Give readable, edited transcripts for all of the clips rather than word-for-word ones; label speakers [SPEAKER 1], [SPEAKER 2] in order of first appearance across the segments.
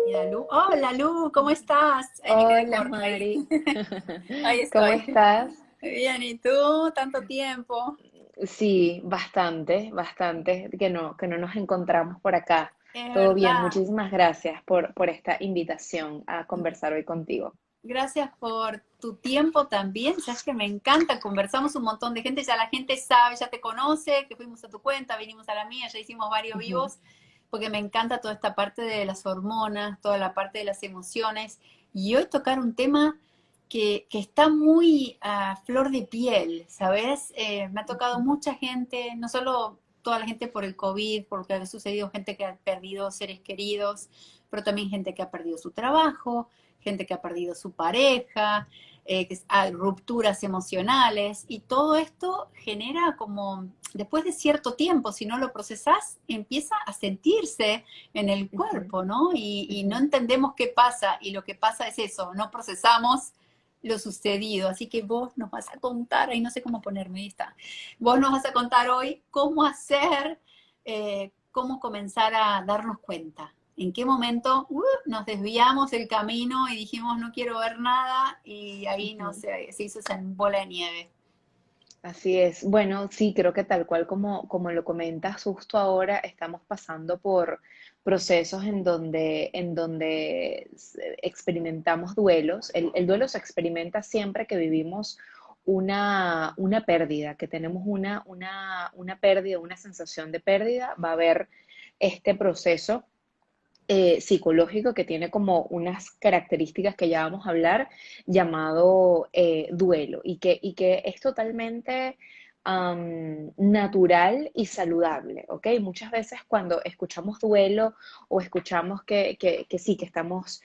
[SPEAKER 1] Y a Lu, hola Lu, ¿cómo estás? Ay, me quedé
[SPEAKER 2] Hola
[SPEAKER 1] corta ahí.
[SPEAKER 2] Mari,
[SPEAKER 1] Ahí
[SPEAKER 2] ¿cómo
[SPEAKER 1] estoy.
[SPEAKER 2] estás?
[SPEAKER 1] Bien, ¿y tú? Tanto tiempo.
[SPEAKER 2] Sí, bastante, bastante que no nos encontramos por acá.
[SPEAKER 1] Es
[SPEAKER 2] Todo bien,
[SPEAKER 1] verdad.
[SPEAKER 2] muchísimas gracias por esta invitación a conversar hoy contigo.
[SPEAKER 1] Gracias por tu tiempo también. Sabes que me encanta. Conversamos un montón de gente, ya la gente sabe, ya te conoce, que fuimos a tu cuenta, vinimos a la mía, ya hicimos varios
[SPEAKER 2] Ujú.
[SPEAKER 1] vivos, porque me encanta toda esta parte de las hormonas, toda la parte de las emociones. Y hoy tocar un tema que está muy a flor de piel, ¿sabes? Me ha tocado mucha gente, no solo toda la gente por el COVID, porque ha sucedido gente que ha perdido seres queridos, pero también gente que ha perdido su trabajo, gente que ha perdido su pareja, hay rupturas emocionales, y todo esto genera como, después de cierto tiempo, si no lo procesás, empieza a sentirse en el
[SPEAKER 2] Ujú,
[SPEAKER 1] cuerpo, ¿no? Y no
[SPEAKER 2] ujú.
[SPEAKER 1] entendemos qué pasa, y lo que pasa es eso, no procesamos lo sucedido. Así que vos nos vas a contar, ahí no sé cómo ponerme, ahí está. Vos nos vas a contar hoy cómo hacer, cómo comenzar a darnos cuenta. ¿En qué momento nos desviamos del camino y dijimos no quiero ver nada y ahí no
[SPEAKER 2] Ujú.
[SPEAKER 1] sé, se hizo esa bola de nieve?
[SPEAKER 2] Así es. Bueno, sí, creo que tal cual como lo comentas, justo ahora estamos pasando por procesos en donde experimentamos duelos. El duelo se experimenta siempre que vivimos una pérdida, que tenemos una pérdida, una sensación de pérdida, va a haber este proceso psicológico que tiene como unas características que ya vamos a hablar, llamado duelo, y que es totalmente natural y saludable, ¿ok? Muchas veces cuando escuchamos duelo o escuchamos que sí, que estamos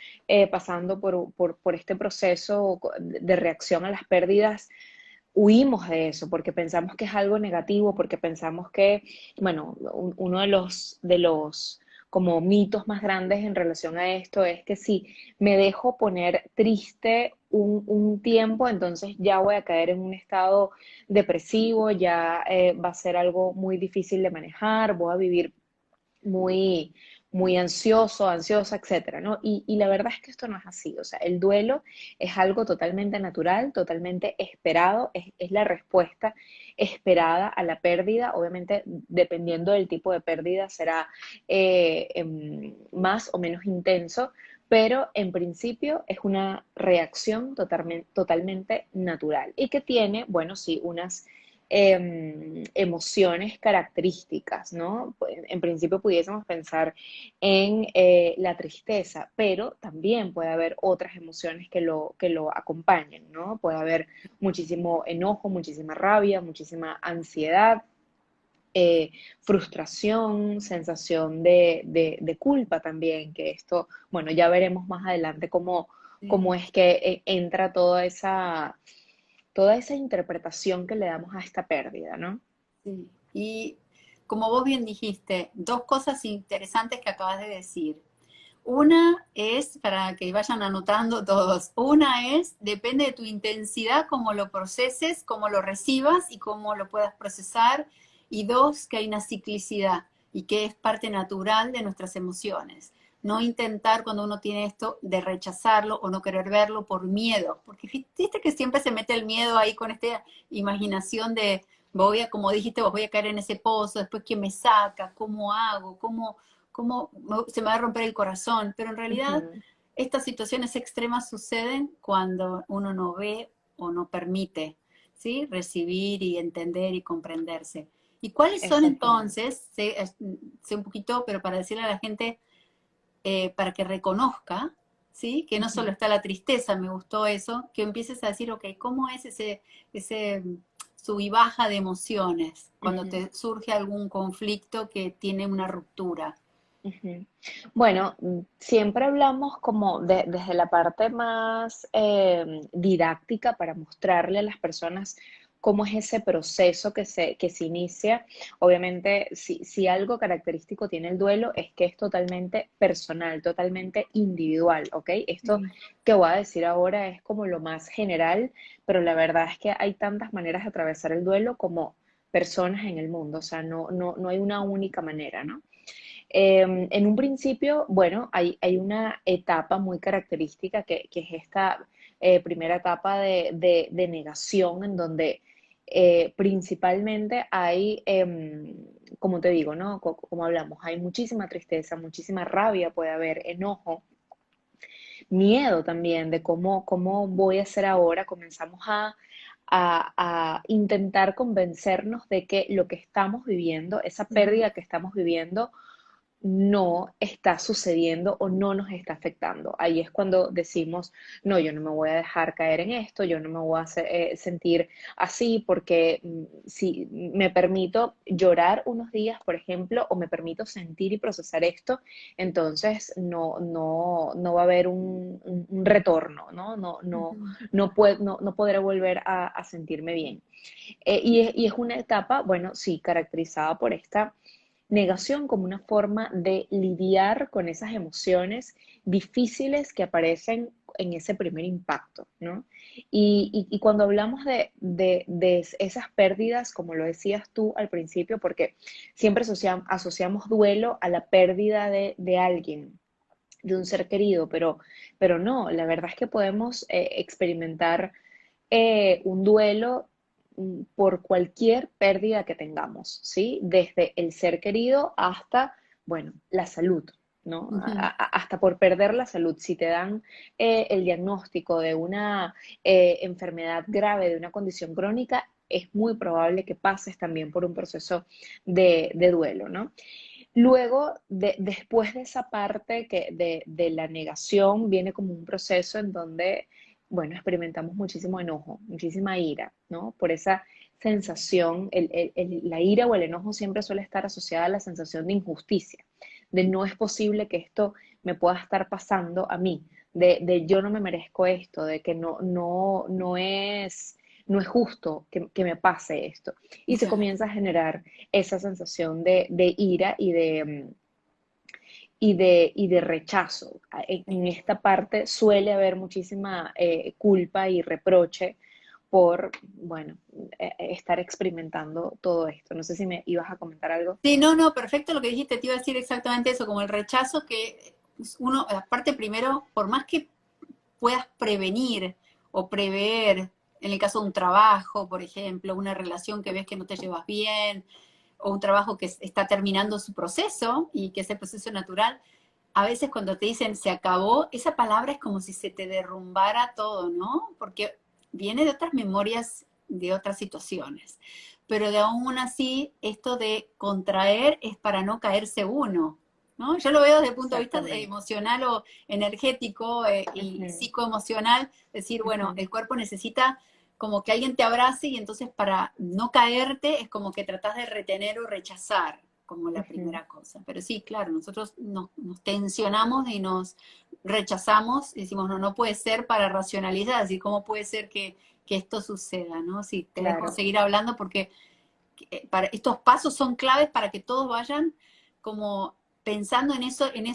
[SPEAKER 2] pasando por este proceso de reacción a las pérdidas, huimos de eso porque pensamos que es algo negativo, porque pensamos que, bueno, uno de los como mitos más grandes en relación a esto es que si me dejo poner triste un tiempo, entonces ya voy a caer en un estado depresivo, ya va a ser algo muy difícil de manejar, voy a vivir muy, muy ansioso, ansiosa, etcétera, ¿no? Y la verdad es que esto no es así, o sea, el duelo es algo totalmente natural, totalmente esperado, es la respuesta esperada a la pérdida, obviamente dependiendo del tipo de pérdida será más o menos intenso, pero en principio es una reacción totalmente natural y que tiene, bueno, sí, unas emociones características, ¿no? Pues, en principio pudiésemos pensar en la tristeza, pero también puede haber otras emociones que lo acompañen, ¿no? Puede haber muchísimo enojo, muchísima rabia, muchísima ansiedad, frustración, sensación de culpa también, que esto, bueno, ya veremos más adelante cómo
[SPEAKER 1] Sí,
[SPEAKER 2] es que entra toda esa interpretación que le damos a esta pérdida, ¿no?
[SPEAKER 1] sí. Y como vos bien dijiste, dos cosas interesantes que acabas de decir. Una es, para que vayan anotando todos, una es, depende de tu intensidad, cómo lo proceses, cómo lo recibas y cómo lo puedas procesar. Y dos, que hay una ciclicidad y que es parte natural de nuestras emociones. No intentar cuando uno tiene esto de rechazarlo o no querer verlo por miedo, porque viste que siempre se mete el miedo ahí con esta imaginación de, voy a, como dijiste, vos voy a caer en ese pozo, después quién me saca, cómo hago, cómo se me va a romper el corazón, pero en realidad
[SPEAKER 2] Ujú.
[SPEAKER 1] estas situaciones extremas suceden cuando uno no ve o no permite, ¿sí? Recibir y entender y comprenderse. ¿Y cuáles son
[SPEAKER 2] Exactamente.
[SPEAKER 1] entonces, sé un poquito, pero para decirle a la gente, para que reconozca, ¿sí? Que no solo
[SPEAKER 2] Ujú,
[SPEAKER 1] está la tristeza, me gustó eso, que empieces a decir, ok, ¿cómo es ese sub y baja de emociones cuando
[SPEAKER 2] ujú,
[SPEAKER 1] te surge algún conflicto que tiene una ruptura?
[SPEAKER 2] ujú. Bueno, siempre hablamos como desde la parte más didáctica para mostrarle a las personas cómo es ese proceso que se inicia. Obviamente, si algo característico tiene el duelo es que es totalmente personal, totalmente individual, ¿ok? Esto
[SPEAKER 1] Sí.
[SPEAKER 2] que voy a decir ahora es como lo más general, pero la verdad es que hay tantas maneras de atravesar el duelo como personas en el mundo, o sea, no hay una única manera, ¿no? En un principio, bueno, hay una etapa muy característica que es esta primera etapa de negación en donde principalmente hay, como te digo, ¿no? Como hablamos, hay muchísima tristeza, muchísima rabia, puede haber enojo, miedo también de cómo voy a hacer ahora. Comenzamos a intentar convencernos de que lo que estamos viviendo, esa
[SPEAKER 1] Ujú,
[SPEAKER 2] pérdida que estamos viviendo, no está sucediendo o no nos está afectando. Ahí es cuando decimos, no, yo no me voy a dejar caer en esto, yo no me voy a sentir así porque si me permito llorar unos días, por ejemplo, o me permito sentir y procesar esto, entonces no va a haber un retorno, ¿no?
[SPEAKER 1] ujú.
[SPEAKER 2] No podré volver a sentirme bien. Y es una etapa, bueno, sí, caracterizada por esta negación como una forma de lidiar con esas emociones difíciles que aparecen en ese primer impacto, ¿no? Y cuando hablamos de esas pérdidas, como lo decías tú al principio, porque siempre asociamos duelo a la pérdida de alguien, de un ser querido, pero no, la verdad es que podemos experimentar un duelo por cualquier pérdida que tengamos, ¿sí? Desde el ser querido hasta, bueno, la salud, ¿no?
[SPEAKER 1] Ujú.
[SPEAKER 2] Hasta por perder la salud. Si te dan el diagnóstico de una enfermedad grave, de una condición crónica, es muy probable que pases también por un proceso de duelo, ¿no? Luego, después de esa parte de la negación, viene como un proceso en donde, bueno, experimentamos muchísimo enojo, muchísima ira, ¿no? Por esa sensación, la ira o el enojo siempre suele estar asociada a la sensación de injusticia, de no es posible que esto me pueda estar pasando a mí, de yo no me merezco esto, de que no es justo que me pase esto. Y se
[SPEAKER 1] Claro.
[SPEAKER 2] comienza a generar esa sensación de ira y de rechazo. En esta parte suele haber muchísima culpa y reproche por, bueno, estar experimentando todo esto. No sé si me ibas a comentar algo.
[SPEAKER 1] Sí, no, no, perfecto lo que dijiste, te iba a decir exactamente eso, como el rechazo que uno, aparte primero, por más que puedas prevenir o prever, en el caso de un trabajo, por ejemplo, una relación que ves que no te llevas bien, o un trabajo que está terminando su proceso y que es el proceso natural, a veces cuando te dicen se acabó, esa palabra es como si se te derrumbara todo, ¿no? Porque viene de otras memorias, de otras situaciones. Pero de aún así, esto de contraer es para no caerse uno, ¿no? Yo lo veo desde el punto de vista
[SPEAKER 2] Exactamente.
[SPEAKER 1] emocional o energético y
[SPEAKER 2] Ujú,
[SPEAKER 1] psicoemocional, decir, bueno,
[SPEAKER 2] ujú,
[SPEAKER 1] el cuerpo necesita como que alguien te abrace y entonces para no caerte es como que tratás de retener o rechazar como la
[SPEAKER 2] ujú.
[SPEAKER 1] primera cosa. Pero sí, claro, nosotros nos tensionamos y nos rechazamos y decimos, no, no puede ser para racionalizar, así cómo puede ser que esto suceda, ¿no? Sí, te dejo
[SPEAKER 2] Claro.
[SPEAKER 1] seguir hablando porque para, estos pasos son claves para que todos vayan como pensando en eso, en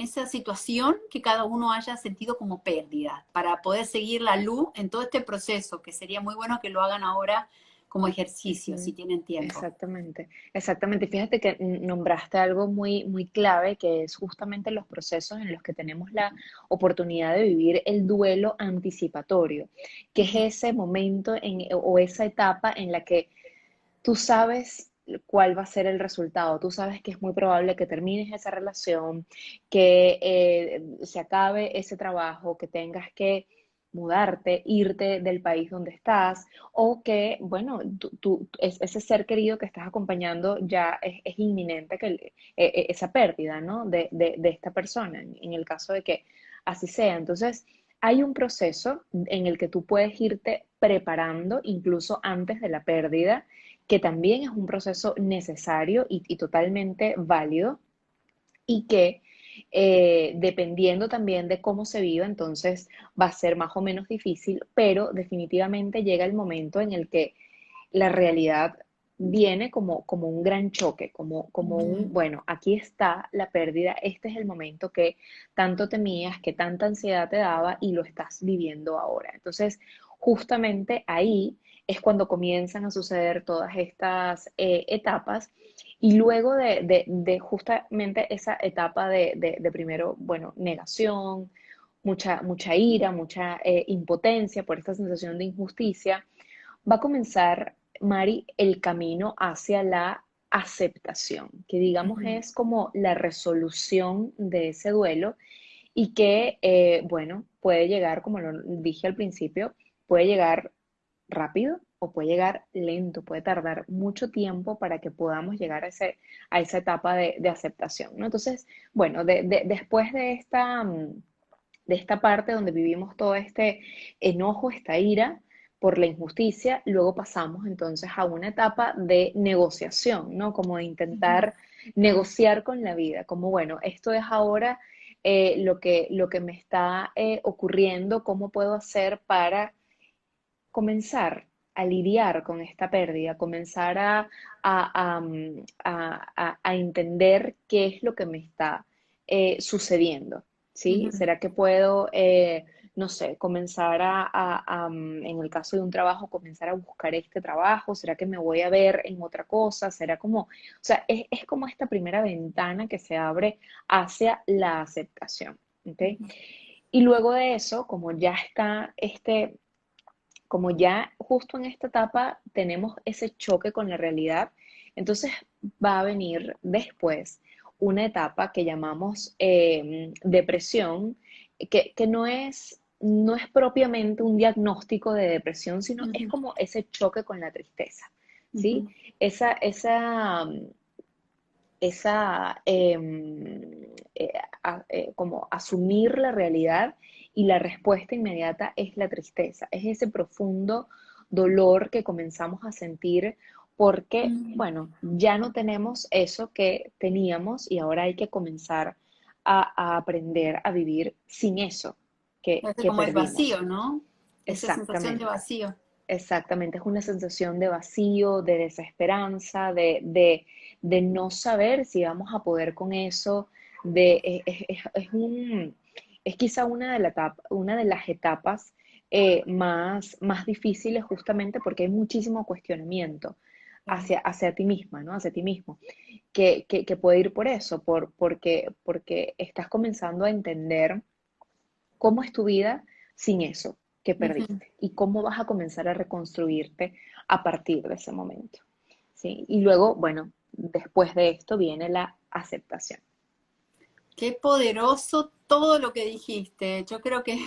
[SPEAKER 1] esa situación que cada uno haya sentido como pérdida, para poder seguir la luz en todo este proceso, que sería muy bueno que lo hagan ahora como ejercicio, si
[SPEAKER 2] Ujú.
[SPEAKER 1] tienen tiempo.
[SPEAKER 2] Exactamente, exactamente. Fíjate que nombraste algo muy clave, que es justamente los procesos en los que tenemos la oportunidad de vivir el duelo anticipatorio, que es
[SPEAKER 1] Ujú.
[SPEAKER 2] ese momento o esa etapa en la que tú sabes cuál va a ser el resultado, tú sabes que es muy probable que termines esa relación, que se acabe ese trabajo, que tengas que mudarte, irte del país donde estás, o que, bueno, ese ser querido que estás acompañando ya es inminente que esa pérdida, ¿no? De esta persona, en el caso de que así sea. Entonces, hay un proceso en el que tú puedes irte preparando incluso antes de la pérdida, que también es un proceso necesario y totalmente válido y que dependiendo también de cómo se viva, entonces va a ser más o menos difícil, pero definitivamente llega el momento en el que la realidad viene como un gran choque, como
[SPEAKER 1] Ujú.
[SPEAKER 2] un, bueno, aquí está la pérdida, este es el momento que tanto temías, que tanta ansiedad te daba y lo estás viviendo ahora. Entonces, justamente ahí es cuando comienzan a suceder todas estas etapas Y luego de justamente esa etapa de primero, bueno, negación, mucha ira, mucha impotencia por esta sensación de injusticia, va a comenzar, Mari, el camino hacia la aceptación, que digamos
[SPEAKER 1] Ujú,
[SPEAKER 2] es como la resolución de ese duelo y que, bueno, puede llegar, como lo dije al principio, puede llegar rápido o puede llegar lento, puede tardar mucho tiempo para que podamos llegar a esa etapa de aceptación, ¿no? Entonces, bueno, después de esta parte donde vivimos todo este enojo, esta ira por la injusticia, luego pasamos entonces a una etapa de negociación, ¿no? Como de
[SPEAKER 1] ujú.
[SPEAKER 2] intentar negociar con la vida, como bueno, esto es ahora lo que me está ocurriendo, cómo puedo hacer para comenzar a lidiar con esta pérdida, comenzar a entender qué es lo que me está sucediendo, ¿sí?
[SPEAKER 1] Ujú.
[SPEAKER 2] ¿Será que puedo, no sé, comenzar en el caso de un trabajo, comenzar a buscar este trabajo? ¿Será que me voy a ver en otra cosa? ¿Será como, o sea, es como esta primera ventana que se abre hacia la aceptación, ¿ok? Y luego de eso, como ya está como ya justo en esta etapa tenemos ese choque con la realidad, entonces va a venir después una etapa que llamamos depresión, que no es propiamente un diagnóstico de depresión, sino es
[SPEAKER 1] Ujú,
[SPEAKER 2] como ese choque con la tristeza, ¿sí?
[SPEAKER 1] ujú,
[SPEAKER 2] Esa, esa, esa como asumir la realidad y la respuesta inmediata es la tristeza, es ese profundo dolor que comenzamos a sentir porque,
[SPEAKER 1] ujú.
[SPEAKER 2] bueno, ya no tenemos eso que teníamos y ahora hay que comenzar a aprender a vivir sin eso
[SPEAKER 1] Parece
[SPEAKER 2] que
[SPEAKER 1] como el
[SPEAKER 2] perdimos.
[SPEAKER 1] vacío, ¿no? Esa sensación de
[SPEAKER 2] Exactamente.
[SPEAKER 1] vacío.
[SPEAKER 2] Exactamente, es una sensación de vacío, de desesperanza, de no saber si vamos a poder con eso, es quizá una de las etapas más difíciles justamente porque hay muchísimo cuestionamiento
[SPEAKER 1] Claro.
[SPEAKER 2] hacia ti misma, ¿no? Hacia ti mismo, que puede ir por eso, porque estás comenzando a entender cómo es tu vida sin eso que
[SPEAKER 1] Ujú.
[SPEAKER 2] perdiste y cómo vas a comenzar a reconstruirte a partir de ese momento. ¿Sí? Y luego, bueno, después de esto viene la aceptación.
[SPEAKER 1] Qué poderoso todo lo que dijiste. Yo creo que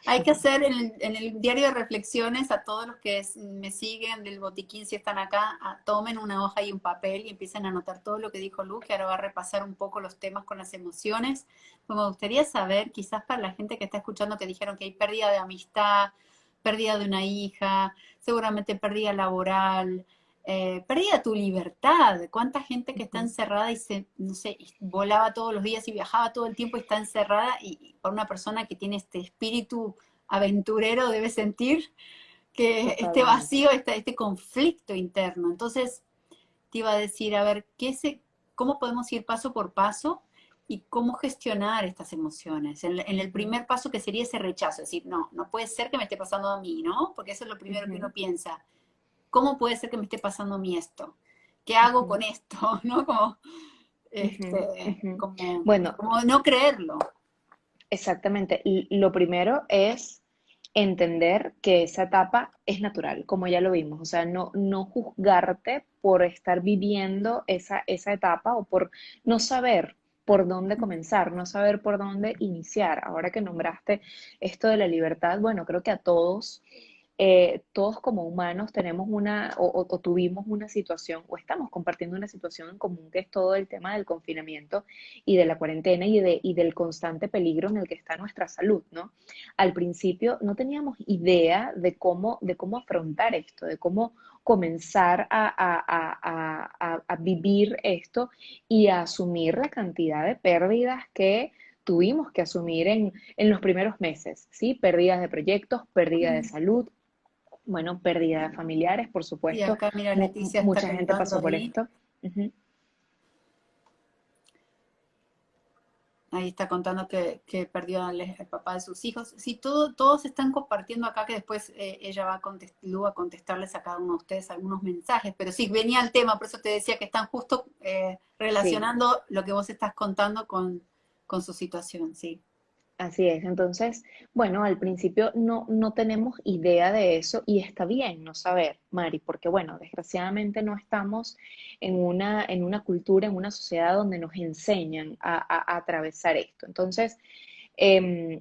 [SPEAKER 1] hay que hacer en el diario de reflexiones a todos los que me siguen del botiquín, si están acá, tomen una hoja y un papel y empiecen a anotar todo lo que dijo Luz, que ahora va a repasar un poco los temas con las emociones. Pues me gustaría saber, quizás para la gente que está escuchando que dijeron que hay pérdida de amistad, pérdida de una hija, seguramente pérdida laboral, pérdida tu libertad. ¿Cuánta gente que está
[SPEAKER 2] Ujú.
[SPEAKER 1] encerrada y no sé, y volaba todos los días y viajaba todo el tiempo y está encerrada y por una persona que tiene este espíritu aventurero debe sentir que este
[SPEAKER 2] Totalmente.
[SPEAKER 1] vacío, este conflicto interno? Entonces, te iba a decir, a ver, ¿cómo podemos ir paso por paso y cómo gestionar estas emociones? En el
[SPEAKER 2] Ujú,
[SPEAKER 1] primer paso que sería ese rechazo, es decir, no, no puede ser que me esté pasando a mí, ¿no? Porque eso es lo primero que
[SPEAKER 2] ujú,
[SPEAKER 1] uno piensa. ¿Cómo puede ser que me esté pasando a mí esto? ¿Qué hago
[SPEAKER 2] ujú,
[SPEAKER 1] con esto? ¿No? Como,
[SPEAKER 2] ujú, ujú.
[SPEAKER 1] como,
[SPEAKER 2] Bueno,
[SPEAKER 1] como no creerlo.
[SPEAKER 2] exactamente. Lo primero es entender que esa etapa es natural, como ya lo vimos, o sea, no juzgarte por estar viviendo esa etapa o por no saber por dónde comenzar, no saber por dónde iniciar. Ahora que nombraste esto de la libertad, bueno, creo que a todos todos como humanos tenemos o tuvimos una situación o estamos compartiendo una situación en común que es todo el tema del confinamiento y de la cuarentena y del constante peligro en el que está nuestra salud, ¿no? Al principio no teníamos idea de cómo afrontar esto, de cómo comenzar a vivir esto y a asumir la cantidad de pérdidas que tuvimos que asumir en los primeros meses, ¿sí? Pérdidas de proyectos, pérdida de salud, bueno, pérdida de familiares, por
[SPEAKER 1] Y
[SPEAKER 2] supuesto.
[SPEAKER 1] acá, mira, Leticia está
[SPEAKER 2] Mucha gente
[SPEAKER 1] contando
[SPEAKER 2] pasó por
[SPEAKER 1] ahí.
[SPEAKER 2] esto. Ujú.
[SPEAKER 1] Ahí está contando que perdió al papá de sus hijos. Sí, todos están compartiendo acá que después ella va a Lu va a contestarles a cada uno de ustedes algunos mensajes, pero sí, venía el tema, por eso te decía que están justo
[SPEAKER 2] Sí.
[SPEAKER 1] relacionando lo que vos estás contando con su situación, sí.
[SPEAKER 2] Así es, entonces, bueno, al principio no tenemos idea de eso y está bien no saber, Mari, porque bueno, desgraciadamente no estamos en una cultura, en una sociedad donde nos enseñan a atravesar esto. Entonces,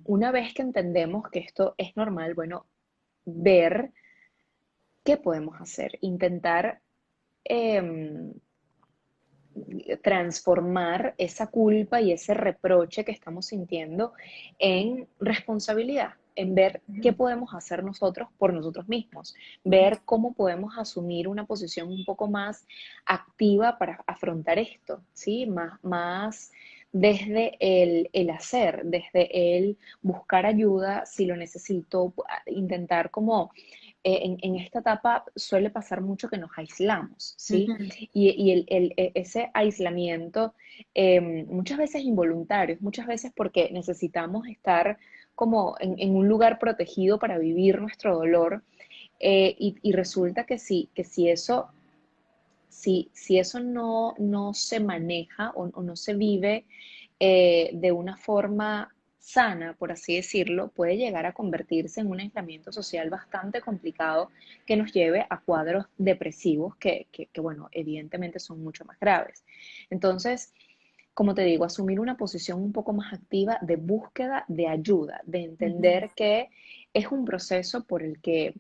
[SPEAKER 2] una vez que entendemos que esto es normal, bueno, ver qué podemos hacer, intentar em, transformar esa culpa y ese reproche que estamos sintiendo en responsabilidad, en ver qué
[SPEAKER 1] Ujú,
[SPEAKER 2] podemos hacer nosotros por nosotros mismos,
[SPEAKER 1] ujú,
[SPEAKER 2] ver cómo podemos asumir una posición un poco más activa para afrontar esto, ¿sí? Más desde el hacer, desde el buscar ayuda si lo necesito, intentar como en esta etapa suele pasar mucho que nos aislamos, ¿sí?
[SPEAKER 1] ujú.
[SPEAKER 2] Y ese aislamiento muchas veces involuntario, muchas veces porque necesitamos estar como en un lugar protegido para vivir nuestro dolor y resulta si eso no se maneja o no se vive de una forma sana, por así decirlo, puede llegar a convertirse en un aislamiento social bastante complicado que nos lleve a cuadros depresivos que, bueno, evidentemente son mucho más graves. Entonces, como te digo, asumir una posición un poco más activa de búsqueda de ayuda, de
[SPEAKER 1] Ujú.
[SPEAKER 2] entender que es un proceso por el que,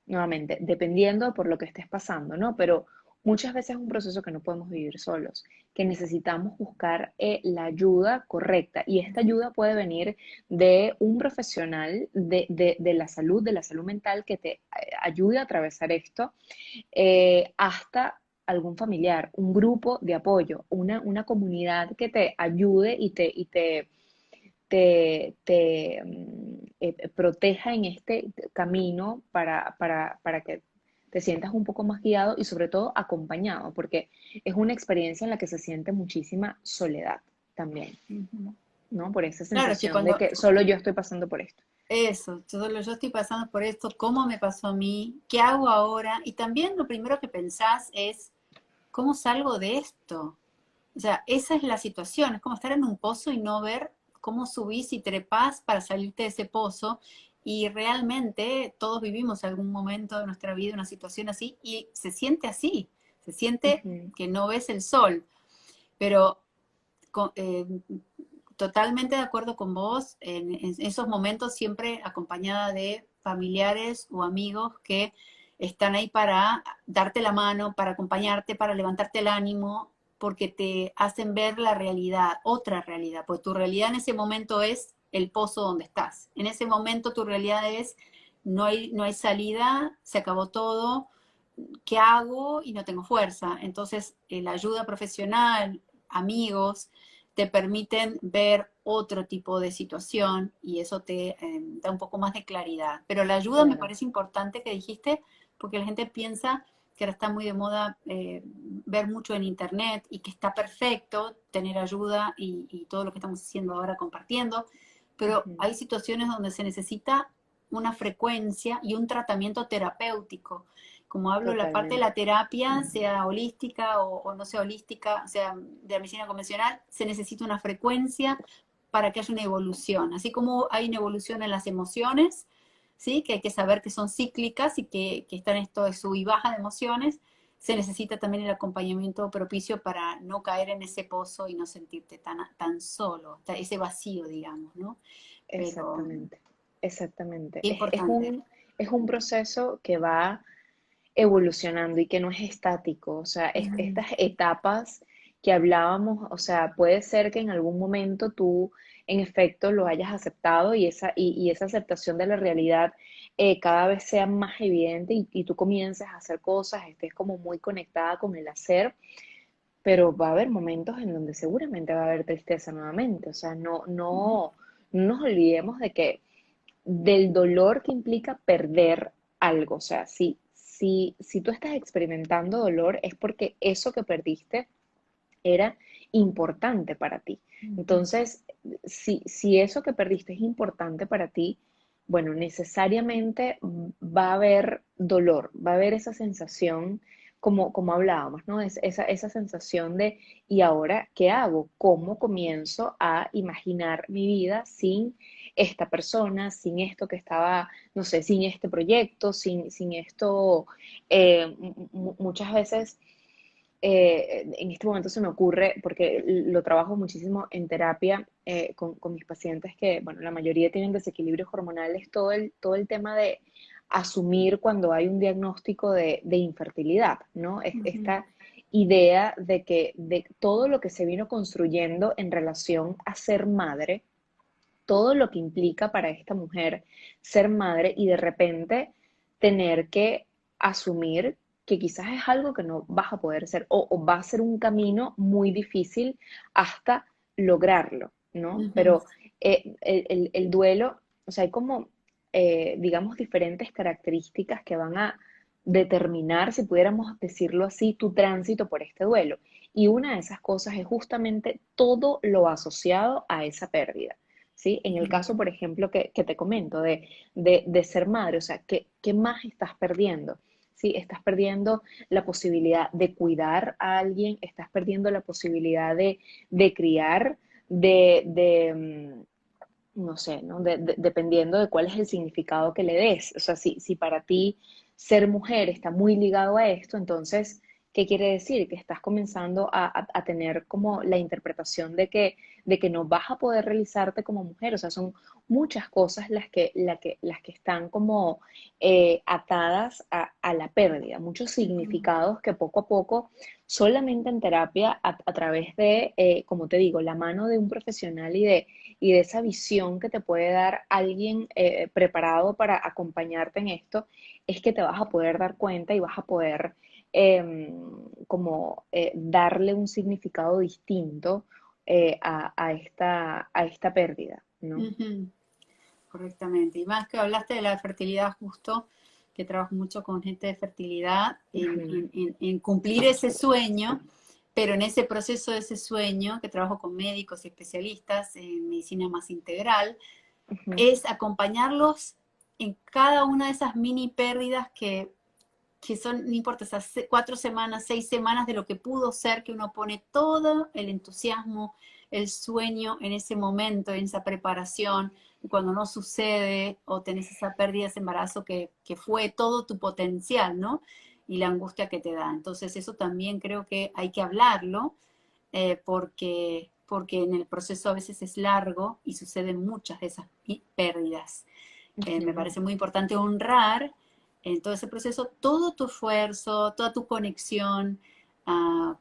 [SPEAKER 2] nuevamente, dependiendo por lo que estés pasando, ¿no? Pero muchas veces es un proceso que no podemos vivir solos, que necesitamos buscar la ayuda correcta. Y esta ayuda puede venir de un profesional de la salud mental que te ayude a atravesar esto, hasta algún familiar, un grupo de apoyo, una comunidad que te ayude y te proteja en este camino para que te sientas un poco más guiado y sobre todo acompañado, porque es una experiencia en la que se siente muchísima soledad también,
[SPEAKER 1] Ujú.
[SPEAKER 2] ¿no? Por esa
[SPEAKER 1] Claro, es que
[SPEAKER 2] sensación de
[SPEAKER 1] cuando
[SPEAKER 2] que solo yo estoy pasando por esto.
[SPEAKER 1] eso, yo estoy pasando por esto, ¿cómo me pasó a mí? ¿Qué hago ahora? Y también lo primero que pensás es, ¿cómo salgo de esto? O sea, esa es la situación, es como estar en un pozo y no ver cómo subís y trepás para salirte de ese pozo. Y realmente todos vivimos algún momento de nuestra vida una situación así y se siente así, se siente
[SPEAKER 2] Ujú,
[SPEAKER 1] que no ves el sol. Pero totalmente de acuerdo con vos, en esos momentos siempre acompañada de familiares o amigos que están ahí para darte la mano, para acompañarte, para levantarte el ánimo, porque te hacen ver la realidad, otra realidad, pues tu realidad en ese momento es el pozo donde estás. En ese momento tu realidad es no hay salida, se acabó todo, ¿qué hago? Y no tengo fuerza. Entonces, la ayuda profesional, amigos, te permiten ver otro tipo de situación y eso te da un poco más de claridad. Pero la ayuda me
[SPEAKER 2] claro,
[SPEAKER 1] parece importante que dijiste, porque la gente piensa que ahora está muy de moda ver mucho en internet y que está perfecto tener ayuda y todo lo que estamos haciendo ahora compartiendo, pero
[SPEAKER 2] ujú,
[SPEAKER 1] hay situaciones donde se necesita una frecuencia y un tratamiento terapéutico. Como hablo, la parte de la
[SPEAKER 2] totalmente.
[SPEAKER 1] terapia, sea holística o no sea holística, sea de la medicina convencional, se necesita una frecuencia para que haya una evolución. Así como hay una evolución en las emociones, ¿sí? Que hay que saber que son cíclicas y que están esto de sub y baja de emociones, se necesita también el acompañamiento propicio para no caer en ese pozo y no sentirte tan solo, ese vacío, digamos, ¿no? Pero
[SPEAKER 2] Exactamente, exactamente.
[SPEAKER 1] importante.
[SPEAKER 2] Es un proceso que va evolucionando y que no es estático. O sea,
[SPEAKER 1] Ujú.
[SPEAKER 2] estas etapas que hablábamos, o sea, puede ser que en algún momento tú en efecto lo hayas aceptado y esa aceptación de la realidad cada vez sea más evidente y tú comiences a hacer cosas, estés como muy conectada con el hacer, pero va a haber momentos en donde seguramente va a haber tristeza nuevamente. O sea, no nos olvidemos de que del dolor que implica perder algo. O sea, si tú estás experimentando dolor es porque eso que perdiste era importante para ti.
[SPEAKER 1] Ujú.
[SPEAKER 2] Entonces, si eso que perdiste es importante para ti, bueno, necesariamente va a haber dolor, va a haber esa sensación, como hablábamos, ¿no? Esa sensación de, ¿y ahora qué hago? ¿Cómo comienzo a imaginar mi vida sin esta persona, sin esto que estaba, no sé, sin este proyecto, sin esto? Muchas veces en este momento se me ocurre, porque lo trabajo muchísimo en terapia con mis pacientes que, bueno, la mayoría tienen desequilibrios hormonales, todo el tema de asumir cuando hay un diagnóstico de infertilidad, ¿no?
[SPEAKER 1] Ujú.
[SPEAKER 2] Esta idea de que de todo lo que se vino construyendo en relación a ser madre, todo lo que implica para esta mujer ser madre y de repente tener que asumir que quizás es algo que no vas a poder hacer o va a ser un camino muy difícil hasta lograrlo, ¿no?
[SPEAKER 1] Ujú.
[SPEAKER 2] Pero el duelo, o sea, hay como, digamos, diferentes características que van a determinar, si pudiéramos decirlo así, tu tránsito por este duelo. Y una de esas cosas es justamente todo lo asociado a esa pérdida. ¿Sí? En el
[SPEAKER 1] Ujú.
[SPEAKER 2] caso, por ejemplo, que te comento de ser madre, o sea, ¿qué más estás perdiendo? ¿Sí? Estás perdiendo la posibilidad de cuidar a alguien, estás perdiendo la posibilidad de criar, no sé, ¿no? Dependiendo de cuál es el significado que le des. O sea, si para ti ser mujer está muy ligado a esto, entonces, ¿qué quiere decir? Que estás comenzando a tener como la interpretación de que no vas a poder realizarte como mujer. O sea, son muchas cosas las que están como atadas a la pérdida, muchos
[SPEAKER 1] Ujú.
[SPEAKER 2] significados que poco a poco, solamente en terapia, a través de, como te digo, la mano de un profesional y de esa visión que te puede dar alguien preparado para acompañarte en esto, es que te vas a poder dar cuenta y vas a poder como darle un significado distinto a esta pérdida, ¿no?
[SPEAKER 1] Ujú. Correctamente. Y más que hablaste de la fertilidad justo, que trabajo mucho con gente de fertilidad,
[SPEAKER 2] Ujú,
[SPEAKER 1] en cumplir ese sueño, pero en ese proceso de ese sueño, que trabajo con médicos y especialistas en medicina más integral,
[SPEAKER 2] ujú,
[SPEAKER 1] es acompañarlos en cada una de esas mini pérdidas que son, no importa, esas 4 semanas, 6 semanas de lo que pudo ser, que uno pone todo el entusiasmo, el sueño en ese momento, en esa preparación, y cuando no sucede o tenés esa pérdida, ese embarazo que fue todo tu potencial, ¿no? Y la angustia que te da. Entonces eso también creo que hay que hablarlo, porque en el proceso a veces es largo y suceden muchas de esas pérdidas. Me
[SPEAKER 2] ujú.
[SPEAKER 1] parece muy importante honrar en todo ese proceso todo tu esfuerzo, toda tu conexión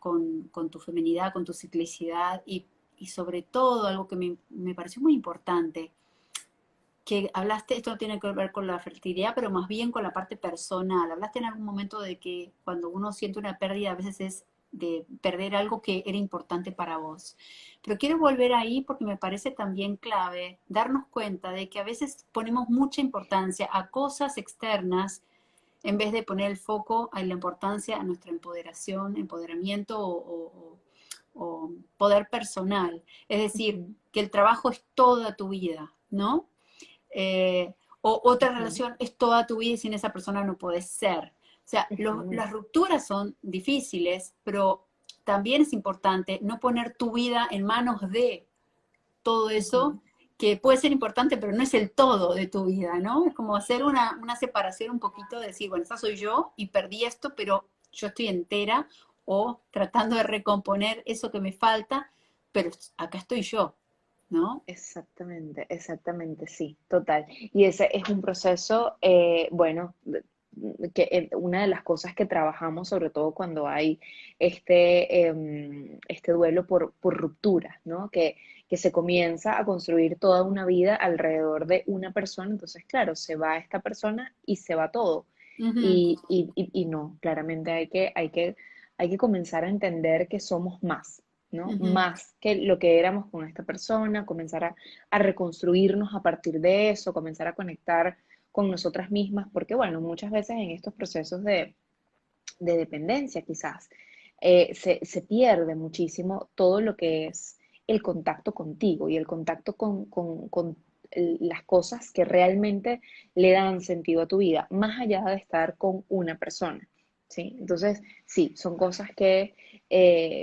[SPEAKER 1] con tu feminidad, con tu ciclicidad y sobre todo algo que me pareció muy importante, que hablaste, esto no tiene que ver con la fertilidad, pero más bien con la parte personal. Hablaste en algún momento de que cuando uno siente una pérdida, a veces es de perder algo que era importante para vos. Pero quiero volver ahí porque me parece también clave darnos cuenta de que a veces ponemos mucha importancia a cosas externas en vez de poner el foco en la importancia a nuestra empoderación, empoderamiento o poder personal. Es decir,
[SPEAKER 2] Ujú,
[SPEAKER 1] que el trabajo es toda tu vida, ¿no? O otra
[SPEAKER 2] ujú,
[SPEAKER 1] relación es toda tu vida y sin esa persona no puedes ser. O sea,
[SPEAKER 2] ujú,
[SPEAKER 1] las rupturas son difíciles, pero también es importante no poner tu vida en manos de todo eso
[SPEAKER 2] ujú.
[SPEAKER 1] que puede ser importante, pero no es el todo de tu vida, ¿no? Es como hacer una separación un poquito de decir, bueno, esta soy yo y perdí esto, pero yo estoy entera o tratando de recomponer eso que me falta, pero acá estoy yo, ¿no?
[SPEAKER 2] Exactamente, exactamente, sí, total. Y ese es un proceso, bueno, que una de las cosas que trabajamos, sobre todo cuando hay este duelo por ruptura, ¿no? Que se comienza a construir toda una vida alrededor de una persona, entonces, claro, se va esta persona y se va todo.
[SPEAKER 1] Ujú.
[SPEAKER 2] Y no, claramente hay que comenzar a entender que somos más. ¿No?
[SPEAKER 1] Ujú.
[SPEAKER 2] Más que lo que éramos con esta persona, comenzar a reconstruirnos a partir de eso, comenzar a conectar con nosotras mismas, porque bueno, muchas veces en estos procesos de dependencia quizás, se pierde muchísimo todo lo que es el contacto contigo y el contacto con las cosas que realmente le dan sentido a tu vida, más allá de estar con una persona, ¿sí? Entonces, sí, son cosas que,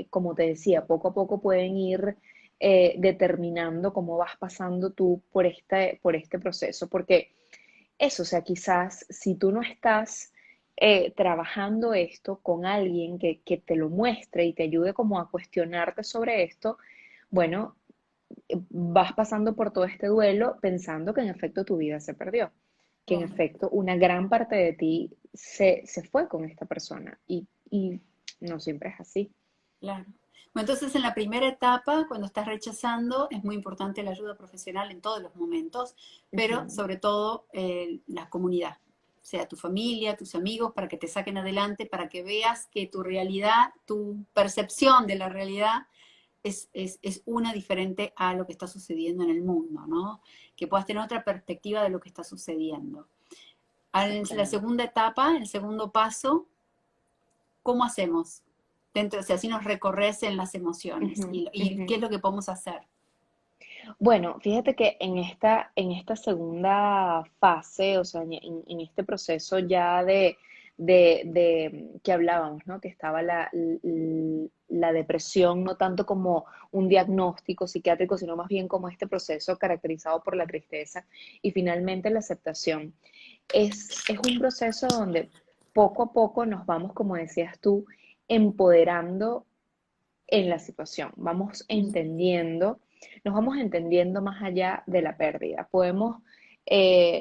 [SPEAKER 2] como te decía, poco a poco pueden ir determinando cómo vas pasando tú por este proceso, porque eso, o sea, quizás si tú no estás trabajando esto con alguien que te lo muestre y te ayude como a cuestionarte sobre esto, bueno, vas pasando por todo este duelo pensando que en efecto tu vida se perdió, que en
[SPEAKER 1] Claro,
[SPEAKER 2] efecto una gran parte de ti se fue con esta persona y no siempre es así.
[SPEAKER 1] claro. Bueno, entonces en la primera etapa, cuando estás rechazando, es muy importante la ayuda profesional en todos los momentos, pero
[SPEAKER 2] Ujú,
[SPEAKER 1] sobre todo la comunidad, sea tu familia, tus amigos, para que te saquen adelante, para que veas que tu realidad, tu percepción de la realidad es una diferente a lo que está sucediendo en el mundo, ¿no? Que puedas tener otra perspectiva de lo que está sucediendo. En la
[SPEAKER 2] claro.
[SPEAKER 1] segunda etapa, el segundo paso, ¿cómo hacemos? Dentro, o sea, si nos recorres en las emociones
[SPEAKER 2] Ujú,
[SPEAKER 1] y
[SPEAKER 2] ujú.
[SPEAKER 1] qué es lo que podemos hacer.
[SPEAKER 2] Bueno, fíjate que en esta segunda fase, o sea, en este proceso ya de que hablábamos, ¿no? Que estaba la depresión, no tanto como un diagnóstico psiquiátrico, sino más bien como este proceso caracterizado por la tristeza y finalmente la aceptación. Es un proceso donde poco a poco nos vamos, como decías tú, empoderando en la situación, vamos entendiendo, nos vamos entendiendo más allá de la pérdida. Podemos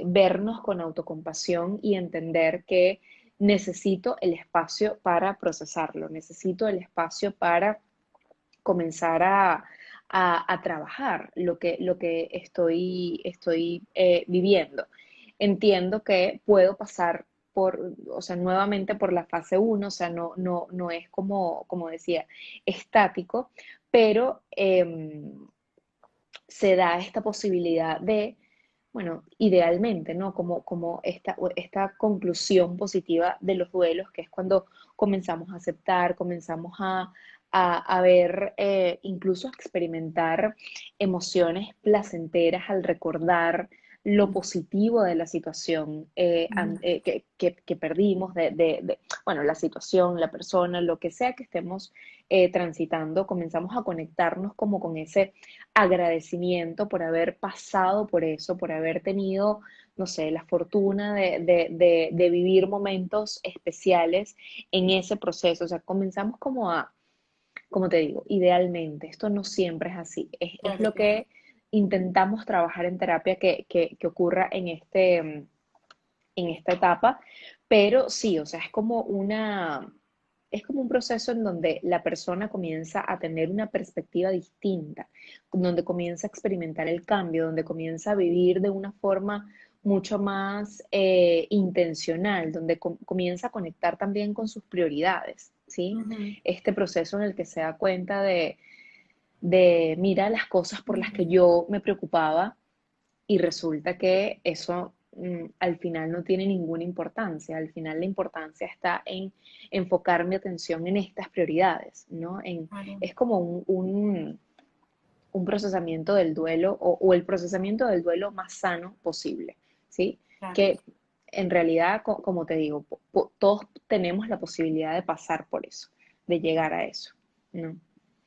[SPEAKER 2] vernos con autocompasión y entender que necesito el espacio para procesarlo, necesito el espacio para comenzar a trabajar lo que estoy viviendo. Entiendo que puedo pasar o sea, nuevamente por la fase uno, o sea, no es como decía, estático, pero se da esta posibilidad de, bueno, idealmente, ¿no? Como esta conclusión positiva de los duelos, que es cuando comenzamos a aceptar, comenzamos a ver, incluso a experimentar emociones placenteras al recordar lo positivo de la situación que perdimos, bueno, la situación, la persona, lo que sea que estemos transitando, comenzamos a conectarnos como con ese agradecimiento por haber pasado por eso, por haber tenido, no sé, la fortuna de vivir momentos especiales en ese proceso. O sea, comenzamos como te digo, idealmente, esto no siempre es así, es
[SPEAKER 1] Claro,
[SPEAKER 2] lo
[SPEAKER 1] claro.
[SPEAKER 2] que intentamos trabajar en terapia que ocurra en esta etapa, pero sí, o sea, es como un proceso en donde la persona comienza a tener una perspectiva distinta, donde comienza a experimentar el cambio, donde comienza a vivir de una forma mucho más intencional, donde comienza a conectar también con sus prioridades, ¿sí?
[SPEAKER 1] Ujú.
[SPEAKER 2] Este proceso en el que se da cuenta de mira las cosas por las que yo me preocupaba y resulta que eso al final no tiene ninguna importancia. Al final la importancia está en enfocar mi atención en estas prioridades, ¿no?
[SPEAKER 1] Claro,
[SPEAKER 2] Es como un procesamiento del duelo o el procesamiento del duelo más sano posible, ¿sí?
[SPEAKER 1] claro.
[SPEAKER 2] Que en realidad, como te digo, todos tenemos la posibilidad de pasar por eso, de llegar a eso, ¿no?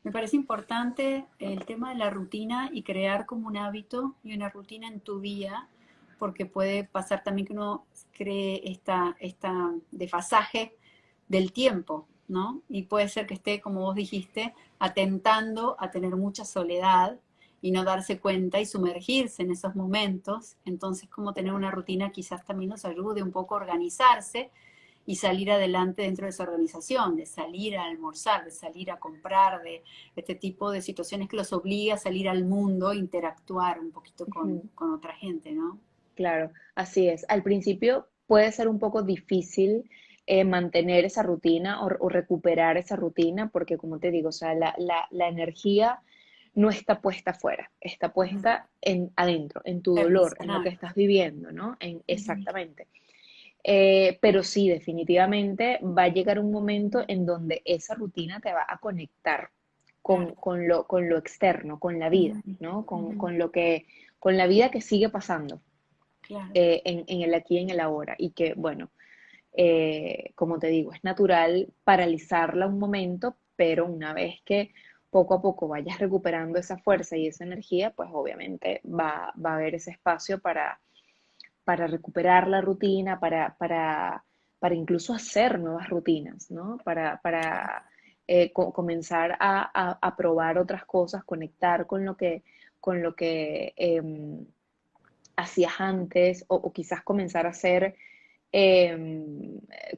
[SPEAKER 1] Me parece importante el tema de la rutina y crear como un hábito y una rutina en tu día, porque puede pasar también que uno cree esta desfasaje del tiempo, ¿no? Y puede ser que esté, como vos dijiste, atentando a tener mucha soledad y no darse cuenta y sumergirse en esos momentos. Entonces, como tener una rutina quizás también nos ayude un poco a organizarse y salir adelante dentro de esa organización, de salir a almorzar, de salir a comprar, de este tipo de situaciones que los obliga a salir al mundo, interactuar un poquito
[SPEAKER 2] Ujú.
[SPEAKER 1] con otra gente, ¿no?
[SPEAKER 2] Claro, así es. Al principio puede ser un poco difícil mantener esa rutina o recuperar esa rutina porque, como te digo, o sea, la energía no está puesta afuera, está puesta adentro, en tu dolor, en lo que
[SPEAKER 1] Almacenar.
[SPEAKER 2] estás viviendo, ¿no?
[SPEAKER 1] Ujú.
[SPEAKER 2] Exactamente. Pero sí, definitivamente va a llegar un momento en donde esa rutina te va a conectar
[SPEAKER 1] Claro.
[SPEAKER 2] con lo externo, con la vida,
[SPEAKER 1] Ujú,
[SPEAKER 2] ¿no?
[SPEAKER 1] ujú,
[SPEAKER 2] Con la vida que sigue pasando
[SPEAKER 1] claro.
[SPEAKER 2] en el aquí y en el ahora. Y que, bueno, como te digo, es natural paralizarla un momento, pero una vez que poco a poco vayas recuperando esa fuerza y esa energía, pues obviamente va a haber ese espacio para recuperar la rutina, para incluso hacer nuevas rutinas, ¿no? Comenzar a probar otras cosas, conectar con lo que hacías antes o quizás comenzar a hacer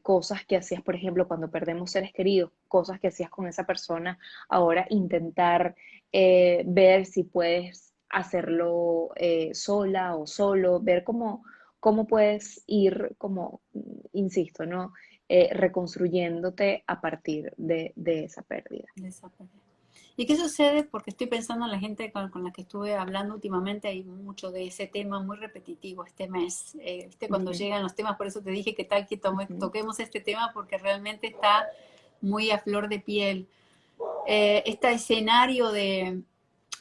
[SPEAKER 2] cosas que hacías, por ejemplo, cuando perdemos seres queridos, cosas que hacías con esa persona, ahora intentar ver si puedes hacerlo sola o solo, ver cómo puedes ir, como, insisto, ¿no? Reconstruyéndote a partir de esa pérdida.
[SPEAKER 1] Desaparece. ¿Y qué sucede? Porque estoy pensando en la gente con la que estuve hablando últimamente, hay mucho de ese tema muy repetitivo este mes. Cuando
[SPEAKER 2] Ujú,
[SPEAKER 1] llegan los temas, por eso te dije que tal que
[SPEAKER 2] ujú,
[SPEAKER 1] toquemos este tema, porque realmente está muy a flor de piel. Este escenario de,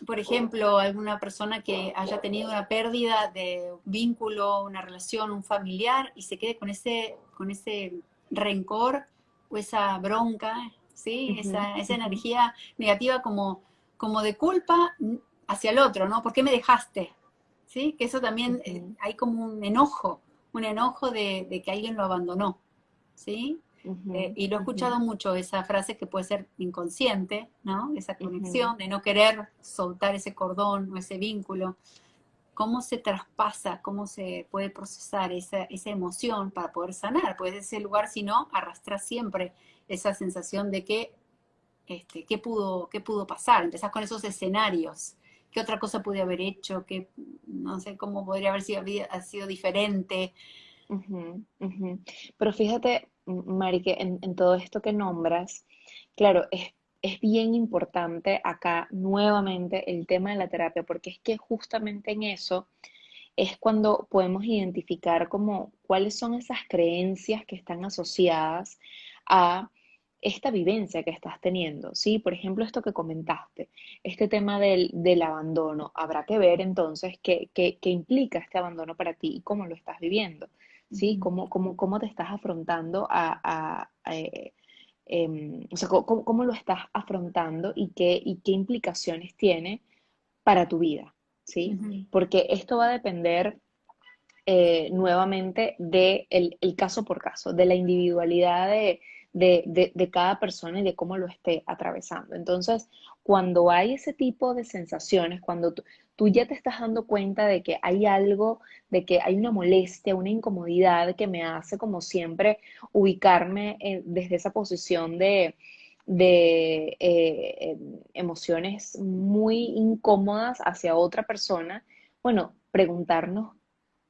[SPEAKER 1] por ejemplo, alguna persona que haya tenido una pérdida de un vínculo, una relación, un familiar, y se quede con ese rencor o esa bronca, ¿sí?
[SPEAKER 2] ujú,
[SPEAKER 1] Esa
[SPEAKER 2] ujú,
[SPEAKER 1] energía negativa como de culpa hacia el otro, ¿no? ¿Por qué me dejaste? ¿Sí? Que eso también
[SPEAKER 2] ujú,
[SPEAKER 1] hay como un enojo de que alguien lo abandonó, ¿sí?
[SPEAKER 2] ujú,
[SPEAKER 1] Y lo he
[SPEAKER 2] ujú,
[SPEAKER 1] escuchado mucho, esa frase que puede ser inconsciente, ¿no? Esa
[SPEAKER 2] ujú.
[SPEAKER 1] conexión de no querer soltar ese cordón o ese vínculo. ¿Cómo se traspasa, cómo se puede procesar esa emoción para poder sanar? Pues ese lugar, si no, arrastra siempre esa sensación de que, qué pudo pasar. Empezás con esos escenarios. ¿Qué otra cosa pude haber hecho? ¿Qué, no sé, cómo podría haber sido, ha sido diferente?
[SPEAKER 2] Ujú, ujú. Pero fíjate, Mari, que en todo esto que nombras, claro, es bien importante acá nuevamente el tema de la terapia, porque es que justamente en eso es cuando podemos identificar como cuáles son esas creencias que están asociadas a esta vivencia que estás teniendo, ¿sí? Por ejemplo, esto que comentaste, este tema del abandono, habrá que ver entonces qué implica este abandono para ti y cómo lo estás viviendo, ¿sí?
[SPEAKER 1] Ujú,
[SPEAKER 2] Cómo te estás afrontando o sea, cómo lo estás afrontando y qué implicaciones tiene para tu vida, ¿sí?
[SPEAKER 1] ujú.
[SPEAKER 2] Porque esto va a depender nuevamente el caso por caso, de la individualidad de cada persona y de cómo lo esté atravesando. Entonces, cuando hay ese tipo de sensaciones, cuando tú ya te estás dando cuenta de que hay algo, de que hay una molestia, una incomodidad que me hace como siempre ubicarme desde esa posición de emociones muy incómodas hacia otra persona, bueno, preguntarnos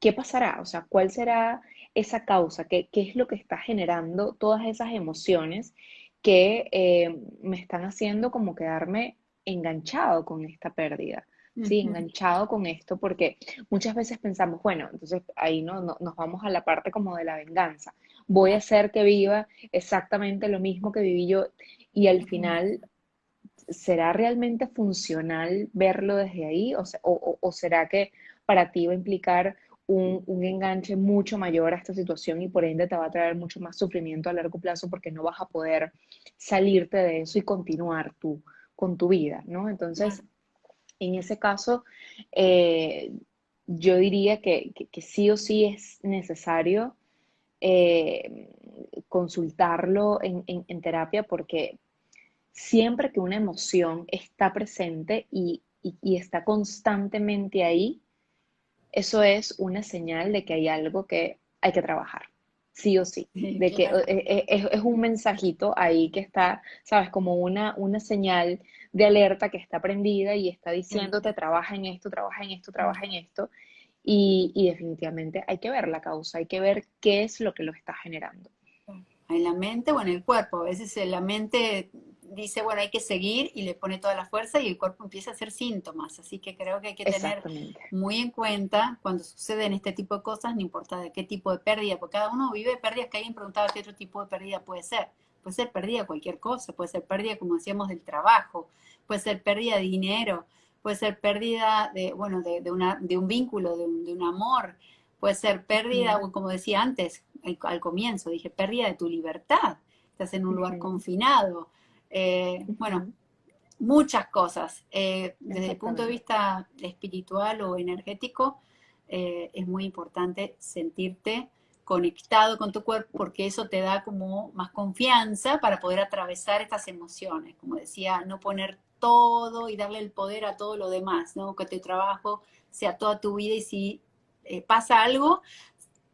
[SPEAKER 2] qué pasará, o sea, cuál será esa causa, qué es lo que está generando todas esas emociones que me están haciendo como quedarme enganchado con esta pérdida. Sí,
[SPEAKER 1] Ujú,
[SPEAKER 2] enganchado con esto, porque muchas veces pensamos, bueno, entonces ahí nos vamos a la parte como de la venganza. Voy a
[SPEAKER 1] claro,
[SPEAKER 2] hacer que viva exactamente lo mismo que viví yo y al
[SPEAKER 1] ujú.
[SPEAKER 2] final, ¿será realmente funcional verlo desde ahí? O será que para ti va a implicar un enganche mucho mayor a esta situación y por ende te va a traer mucho más sufrimiento a largo plazo porque no vas a poder salirte de eso y continuar tú con tu vida, ¿no? Entonces,
[SPEAKER 1] Claro.
[SPEAKER 2] en ese caso, eh, yo diría que sí o sí es necesario eh, consultarlo en terapia porque siempre que una emoción está presente y está constantemente ahí, eso es una señal de que hay algo que hay que trabajar, sí o sí,
[SPEAKER 1] Sí,
[SPEAKER 2] de que
[SPEAKER 1] claro.
[SPEAKER 2] es un mensajito ahí que está, sabes, como una señal de alerta que está prendida y está
[SPEAKER 1] Sí,
[SPEAKER 2] diciéndote trabaja en esto, trabaja en esto,
[SPEAKER 1] mm,
[SPEAKER 2] trabaja en esto. Y definitivamente hay que ver la causa, hay que ver qué es lo que lo está generando.
[SPEAKER 1] claro. En la mente o en el cuerpo. A veces en la mente dice, bueno, hay que seguir y le pone toda la fuerza y el cuerpo empieza a hacer síntomas. Así que creo que hay que tener
[SPEAKER 2] Exactamente.
[SPEAKER 1] muy en cuenta cuando suceden este tipo de cosas, no importa de qué tipo de pérdida, porque cada uno vive pérdidas que alguien preguntaba qué otro tipo de pérdida puede ser. Puede ser pérdida de cualquier cosa, puede ser pérdida, como decíamos, del trabajo, puede ser pérdida de dinero, puede ser pérdida de, bueno, de un vínculo, de un amor, puede ser pérdida,
[SPEAKER 2] Ujú,
[SPEAKER 1] como decía antes, al comienzo, dije, pérdida de tu libertad, estás en un lugar
[SPEAKER 2] ujú,
[SPEAKER 1] confinado, bueno,
[SPEAKER 2] ujú,
[SPEAKER 1] muchas cosas. Desde el punto de
[SPEAKER 2] exactamente.
[SPEAKER 1] vista espiritual o energético, es muy importante sentirte conectado con tu cuerpo porque eso te da como más confianza para poder atravesar estas emociones. Como decía, no poner todo y darle el poder a todo lo demás, ¿no? Que tu trabajo sea toda tu vida y si pasa algo,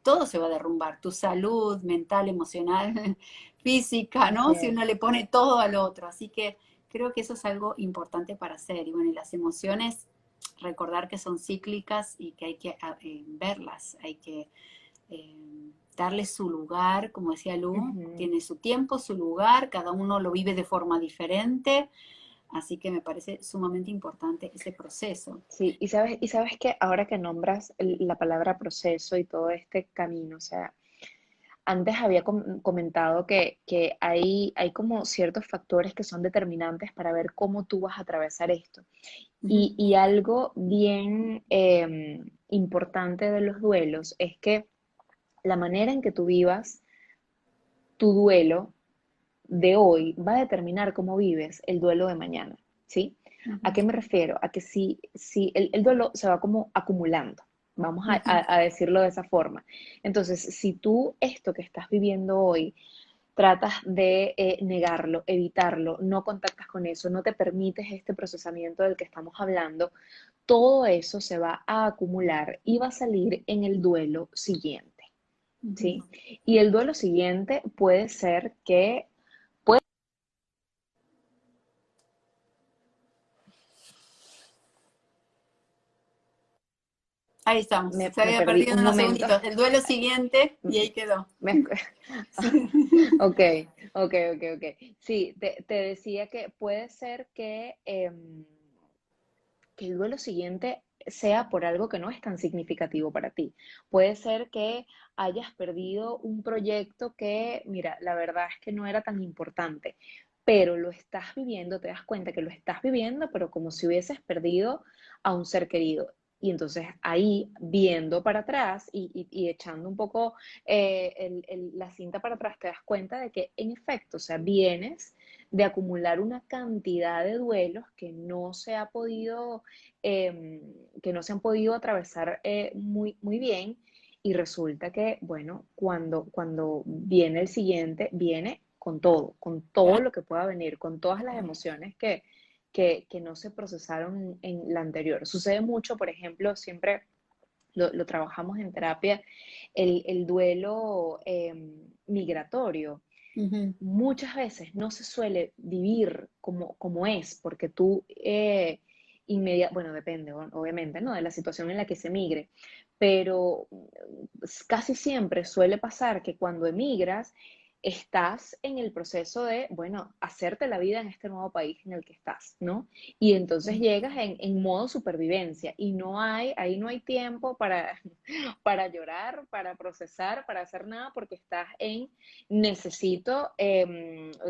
[SPEAKER 1] todo se va a derrumbar, tu salud mental, emocional, física,
[SPEAKER 2] Así
[SPEAKER 1] ¿no? Si
[SPEAKER 2] es.
[SPEAKER 1] uno le pone todo al otro. Así que creo que eso es algo importante para hacer. Y bueno, y las emociones, recordar que son cíclicas y que hay que verlas, hay que eh, darle su lugar, como decía Lu,
[SPEAKER 2] Ujú.
[SPEAKER 1] tiene su tiempo, su lugar, cada uno lo vive de forma diferente. Así que me parece sumamente importante ese proceso.
[SPEAKER 2] Sí, y sabes que ahora que nombras la palabra proceso y todo este camino, o sea, antes había comentado que hay como ciertos factores que son determinantes para ver cómo tú vas a atravesar esto.
[SPEAKER 1] Uh -huh.
[SPEAKER 2] Y algo bien importante de los duelos es que la manera en que tú vivas tu duelo de hoy va a determinar cómo vives el duelo de mañana, ¿sí?
[SPEAKER 1] Uh
[SPEAKER 2] ¿A
[SPEAKER 1] -huh.
[SPEAKER 2] qué me refiero? A que si el duelo se va como acumulando, vamos
[SPEAKER 1] Uh -huh.
[SPEAKER 2] a decirlo de esa forma. Entonces, si tú esto que estás viviendo hoy tratas de negarlo, evitarlo, no contactas con eso, no te permites este procesamiento del que estamos hablando, todo eso se va a acumular y va a salir en el duelo siguiente,
[SPEAKER 1] Uh -huh.
[SPEAKER 2] ¿sí? Y el duelo siguiente puede ser que
[SPEAKER 1] Ahí estamos. Se
[SPEAKER 2] me
[SPEAKER 1] había
[SPEAKER 2] perdí
[SPEAKER 1] perdido
[SPEAKER 2] un
[SPEAKER 1] unos
[SPEAKER 2] momento.
[SPEAKER 1] segunditos. El duelo siguiente y ahí quedó.
[SPEAKER 2] Me- Ok, ok. Sí, te decía que puede ser que el duelo siguiente sea por algo que no es tan significativo para ti. Puede ser que hayas perdido un proyecto que, mira, la verdad es que no era tan importante, pero lo estás viviendo, te das cuenta que lo estás viviendo, pero como si hubieses perdido a un ser querido. Y entonces ahí, viendo para atrás y echando un poco la cinta para atrás, te das cuenta de que en efecto, o sea, vienes de acumular una cantidad de duelos eh, que no se han podido atravesar muy bien y resulta que, bueno, cuando viene el siguiente, viene con todo
[SPEAKER 1] Claro.
[SPEAKER 2] lo que pueda venir, con todas las emociones que no se procesaron en la anterior. Sucede mucho, por ejemplo, siempre lo trabajamos en terapia, el duelo migratorio
[SPEAKER 1] Ujú.
[SPEAKER 2] muchas veces no se suele vivir como es, porque tú, bueno, depende, obviamente, ¿no? De la situación en la que se migre, pero casi siempre suele pasar que cuando emigras, estás en el proceso de, bueno, hacerte la vida en este nuevo país en el que estás, ¿no? Y entonces llegas en modo supervivencia y ahí no hay tiempo para llorar, para procesar, para hacer nada, porque estás necesito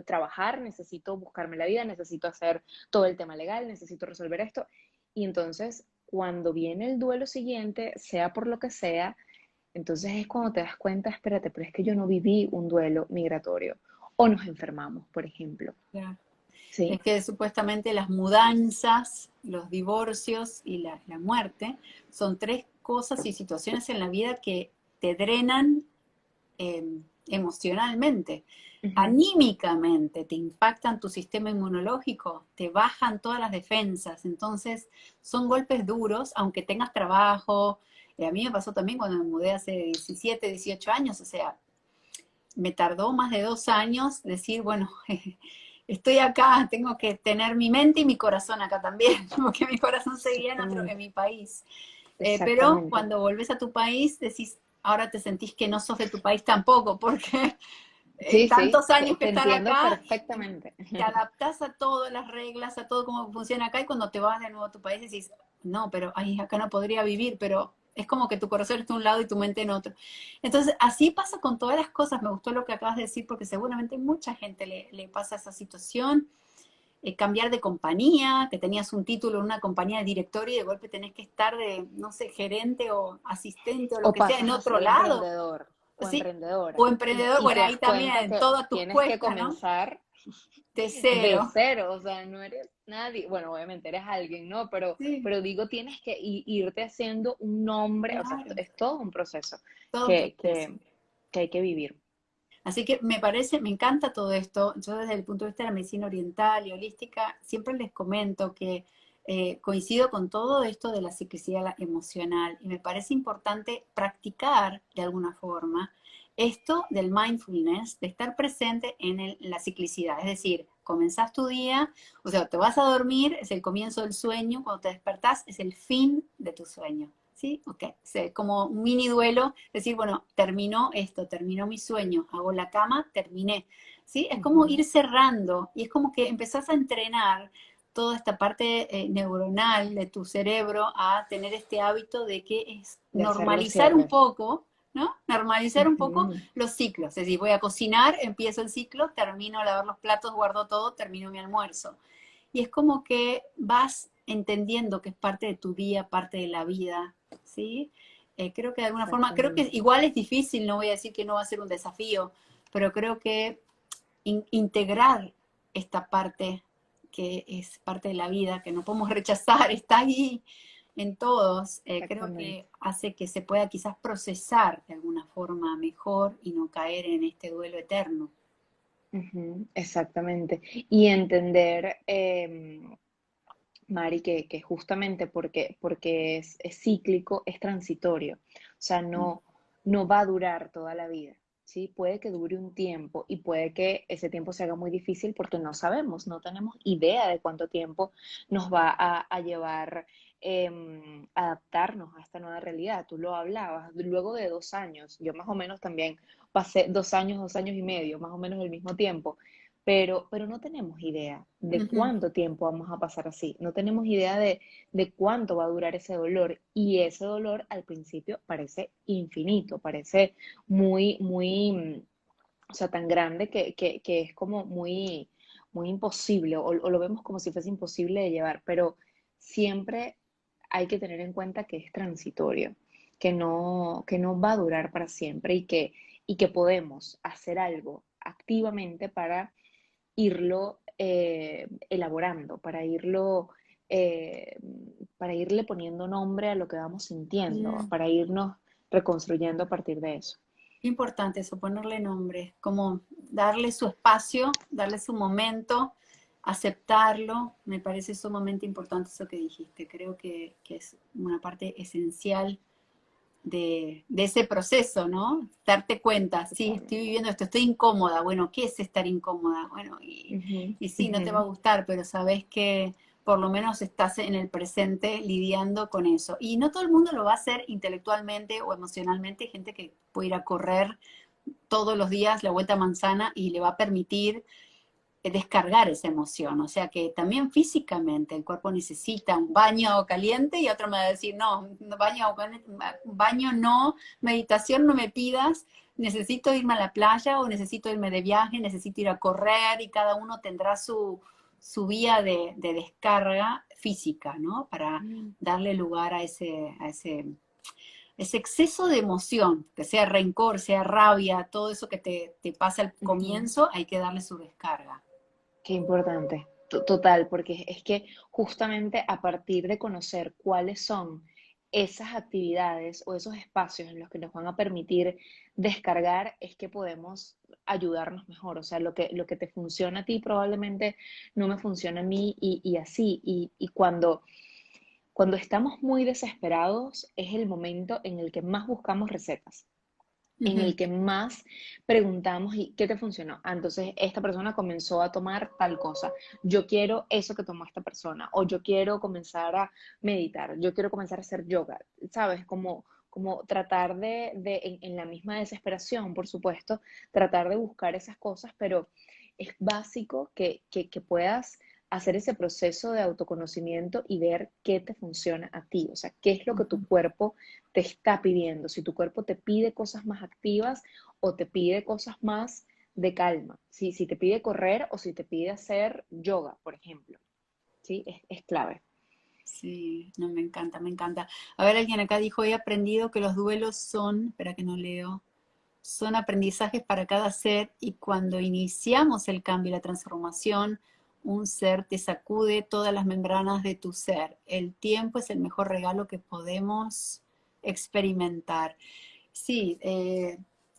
[SPEAKER 2] trabajar, necesito buscarme la vida, necesito hacer todo el tema legal, necesito resolver esto. Y entonces, cuando viene el duelo siguiente, sea por lo que sea, entonces es cuando te das cuenta, espérate, pero es que yo no viví un duelo migratorio. O nos enfermamos, por ejemplo.
[SPEAKER 1] Claro. Es
[SPEAKER 2] ¿Sí?
[SPEAKER 1] que supuestamente las mudanzas, los divorcios y la muerte son tres cosas y situaciones en la vida que te drenan emocionalmente,
[SPEAKER 2] Ujú,
[SPEAKER 1] anímicamente, te impactan tu sistema inmunológico, te bajan todas las defensas. Entonces, son golpes duros, aunque tengas trabajo. A mí me pasó también cuando me mudé hace 17, 18 años, o sea, me tardó más de 2 años decir, bueno, estoy acá, tengo que tener mi mente y mi corazón acá también, porque mi corazón seguía en
[SPEAKER 2] exactamente,
[SPEAKER 1] mi país. Pero
[SPEAKER 2] exactamente.
[SPEAKER 1] cuando volvés a tu país, decís, ahora te sentís que no sos de tu país tampoco, porque
[SPEAKER 2] Sí, sí,
[SPEAKER 1] tantos años que
[SPEAKER 2] te
[SPEAKER 1] estar
[SPEAKER 2] entiendo
[SPEAKER 1] acá,
[SPEAKER 2] perfectamente.
[SPEAKER 1] te adaptas a todas las reglas, a todo cómo funciona acá y cuando te vas de nuevo a tu país decís, no, pero ay, acá no podría vivir, pero es como que tu corazón está en un lado y tu mente en otro. Entonces, así pasa con todas las cosas. Me gustó lo que acabas de decir porque seguramente mucha gente le pasa esa situación. Cambiar de compañía, que tenías un título en una compañía de directorio y de golpe tenés que estar de, no sé, gerente o asistente o lo
[SPEAKER 2] O
[SPEAKER 1] que sea en
[SPEAKER 2] pasas a
[SPEAKER 1] otro
[SPEAKER 2] ser
[SPEAKER 1] lado,
[SPEAKER 2] emprendedor o
[SPEAKER 1] ¿sí?
[SPEAKER 2] emprendedora
[SPEAKER 1] O emprendedor,
[SPEAKER 2] y
[SPEAKER 1] bueno,
[SPEAKER 2] te
[SPEAKER 1] ahí
[SPEAKER 2] das cuenta
[SPEAKER 1] también,
[SPEAKER 2] que
[SPEAKER 1] todas tus
[SPEAKER 2] tienes que
[SPEAKER 1] cuestas, ¿no?
[SPEAKER 2] comenzar
[SPEAKER 1] De
[SPEAKER 2] de
[SPEAKER 1] cero.
[SPEAKER 2] cero, o sea, no eres nadie, bueno, obviamente eres alguien, ¿no?
[SPEAKER 1] Sí,
[SPEAKER 2] Pero digo, tienes que irte haciendo un nombre, o sea,
[SPEAKER 1] claro,
[SPEAKER 2] es todo un proceso
[SPEAKER 1] todo un
[SPEAKER 2] que,
[SPEAKER 1] proceso.
[SPEAKER 2] que hay que vivir.
[SPEAKER 1] Así que me parece, me encanta todo esto. Yo desde el punto de vista de la medicina oriental y holística, siempre les comento que coincido con todo esto de la ciclicidad emocional y me parece importante practicar de alguna forma esto del mindfulness, de estar presente en la ciclicidad. Es decir, comenzás tu día, o sea, te vas a dormir, es el comienzo del sueño, cuando te despertás es el fin de tu sueño. ¿Sí? Ok, como un mini duelo, decir, bueno, terminó esto, terminó mi sueño, hago la cama, terminé. ¿Sí? Es como
[SPEAKER 2] Ujú.
[SPEAKER 1] ir cerrando y es como que empezás a entrenar toda esta parte neuronal de tu cerebro a tener este hábito de que es
[SPEAKER 2] De hacer los
[SPEAKER 1] normalizar un
[SPEAKER 2] cierres.
[SPEAKER 1] poco, ¿no? Normalizar un poco
[SPEAKER 2] Ujú.
[SPEAKER 1] los ciclos. Es decir, voy a cocinar, empiezo el ciclo, termino a lavar los platos, guardo todo, termino mi almuerzo. Y es como que vas entendiendo que es parte de tu día, parte de la vida, ¿sí? Creo que de alguna forma, creo que
[SPEAKER 2] Exactamente.
[SPEAKER 1] igual es difícil, no voy a decir que no va a ser un desafío, pero creo que integrar esta parte que es parte de la vida, que no podemos rechazar, está ahí en todos, creo
[SPEAKER 2] Exactamente.
[SPEAKER 1] que hace que se pueda quizás procesar de alguna forma mejor y no caer en este duelo eterno.
[SPEAKER 2] Ujú, exactamente. Y entender, Mari, que justamente porque es cíclico, es transitorio. O sea, no va a durar toda la vida. ¿Sí? Puede que dure un tiempo y puede que ese tiempo se haga muy difícil porque no sabemos, no tenemos idea de cuánto tiempo nos va a llevar adaptarnos a esta nueva realidad. Tú lo hablabas, luego de 2 años, yo más o menos también pasé 2 años, 2 años y medio, más o menos el mismo tiempo, pero no tenemos idea de
[SPEAKER 1] Ujú.
[SPEAKER 2] cuánto tiempo vamos a pasar así, no tenemos idea de cuánto va a durar ese dolor y ese dolor al principio parece infinito, parece muy, o sea, tan grande que es como muy imposible o lo vemos como si fuese imposible de llevar, pero siempre hay que tener en cuenta que es transitorio, que no va a durar para siempre y que podemos hacer algo activamente irlo elaborando, eh, para irle poniendo nombre a lo que vamos sintiendo,
[SPEAKER 1] Mm.
[SPEAKER 2] para irnos reconstruyendo a partir de eso.
[SPEAKER 1] Qué importante eso, ponerle nombre, como darle su espacio, darle su momento, aceptarlo. Me parece sumamente importante eso que dijiste. Creo que es una parte esencial de ese proceso, ¿no? Darte cuenta, sí, estoy
[SPEAKER 2] Totalmente.
[SPEAKER 1] viviendo esto, estoy incómoda. Bueno, ¿qué es estar incómoda? Bueno,
[SPEAKER 2] Ujú,
[SPEAKER 1] y sí, no
[SPEAKER 2] ujú.
[SPEAKER 1] te va a gustar, pero sabes que por lo menos estás en el presente lidiando con eso. Y no todo el mundo lo va a hacer intelectualmente o emocionalmente. Hay gente que puede ir a correr todos los días la vuelta a manzana y le va a permitir descargar esa emoción. O sea que también físicamente el cuerpo necesita un baño caliente y otro me va a decir, no, baño no, meditación no me pidas, necesito irme a la playa o necesito irme de viaje, necesito ir a correr y cada uno tendrá su vía de descarga física, ¿no? Para darle lugar ese exceso de emoción, que sea rencor, sea rabia, todo eso que te pasa al
[SPEAKER 2] Ujú.
[SPEAKER 1] comienzo, hay que darle su descarga.
[SPEAKER 2] Qué importante, total, porque es que justamente a partir de conocer cuáles son esas actividades o esos espacios en los que nos van a permitir descargar, es que podemos ayudarnos mejor. O sea, lo que te funciona a ti probablemente no me funciona a mí y así. Y cuando estamos muy desesperados es el momento en el que más buscamos recetas, en
[SPEAKER 1] Ujú.
[SPEAKER 2] el que más preguntamos, ¿y qué te funcionó? Ah, entonces esta persona comenzó a tomar tal cosa. Yo quiero eso que tomó esta persona. O yo quiero comenzar a meditar. Yo quiero comenzar a hacer yoga. ¿Sabes? como tratar en la misma desesperación, por supuesto, tratar de buscar esas cosas, pero es básico que puedas hacer ese proceso de autoconocimiento y ver qué te funciona a ti, o sea, qué es lo que tu
[SPEAKER 1] Ujú.
[SPEAKER 2] cuerpo te está pidiendo, si tu cuerpo te pide cosas más activas o te pide cosas más de calma, si te pide correr o si te pide hacer yoga, por ejemplo, ¿sí? Es clave.
[SPEAKER 1] Sí, no, me encanta, me encanta. A ver, alguien acá dijo, he aprendido que los duelos son, espera que no leo, son aprendizajes para cada ser y cuando iniciamos el cambio y la transformación, un ser te sacude todas las membranas de tu ser. El tiempo es el mejor regalo que podemos experimentar. Sí,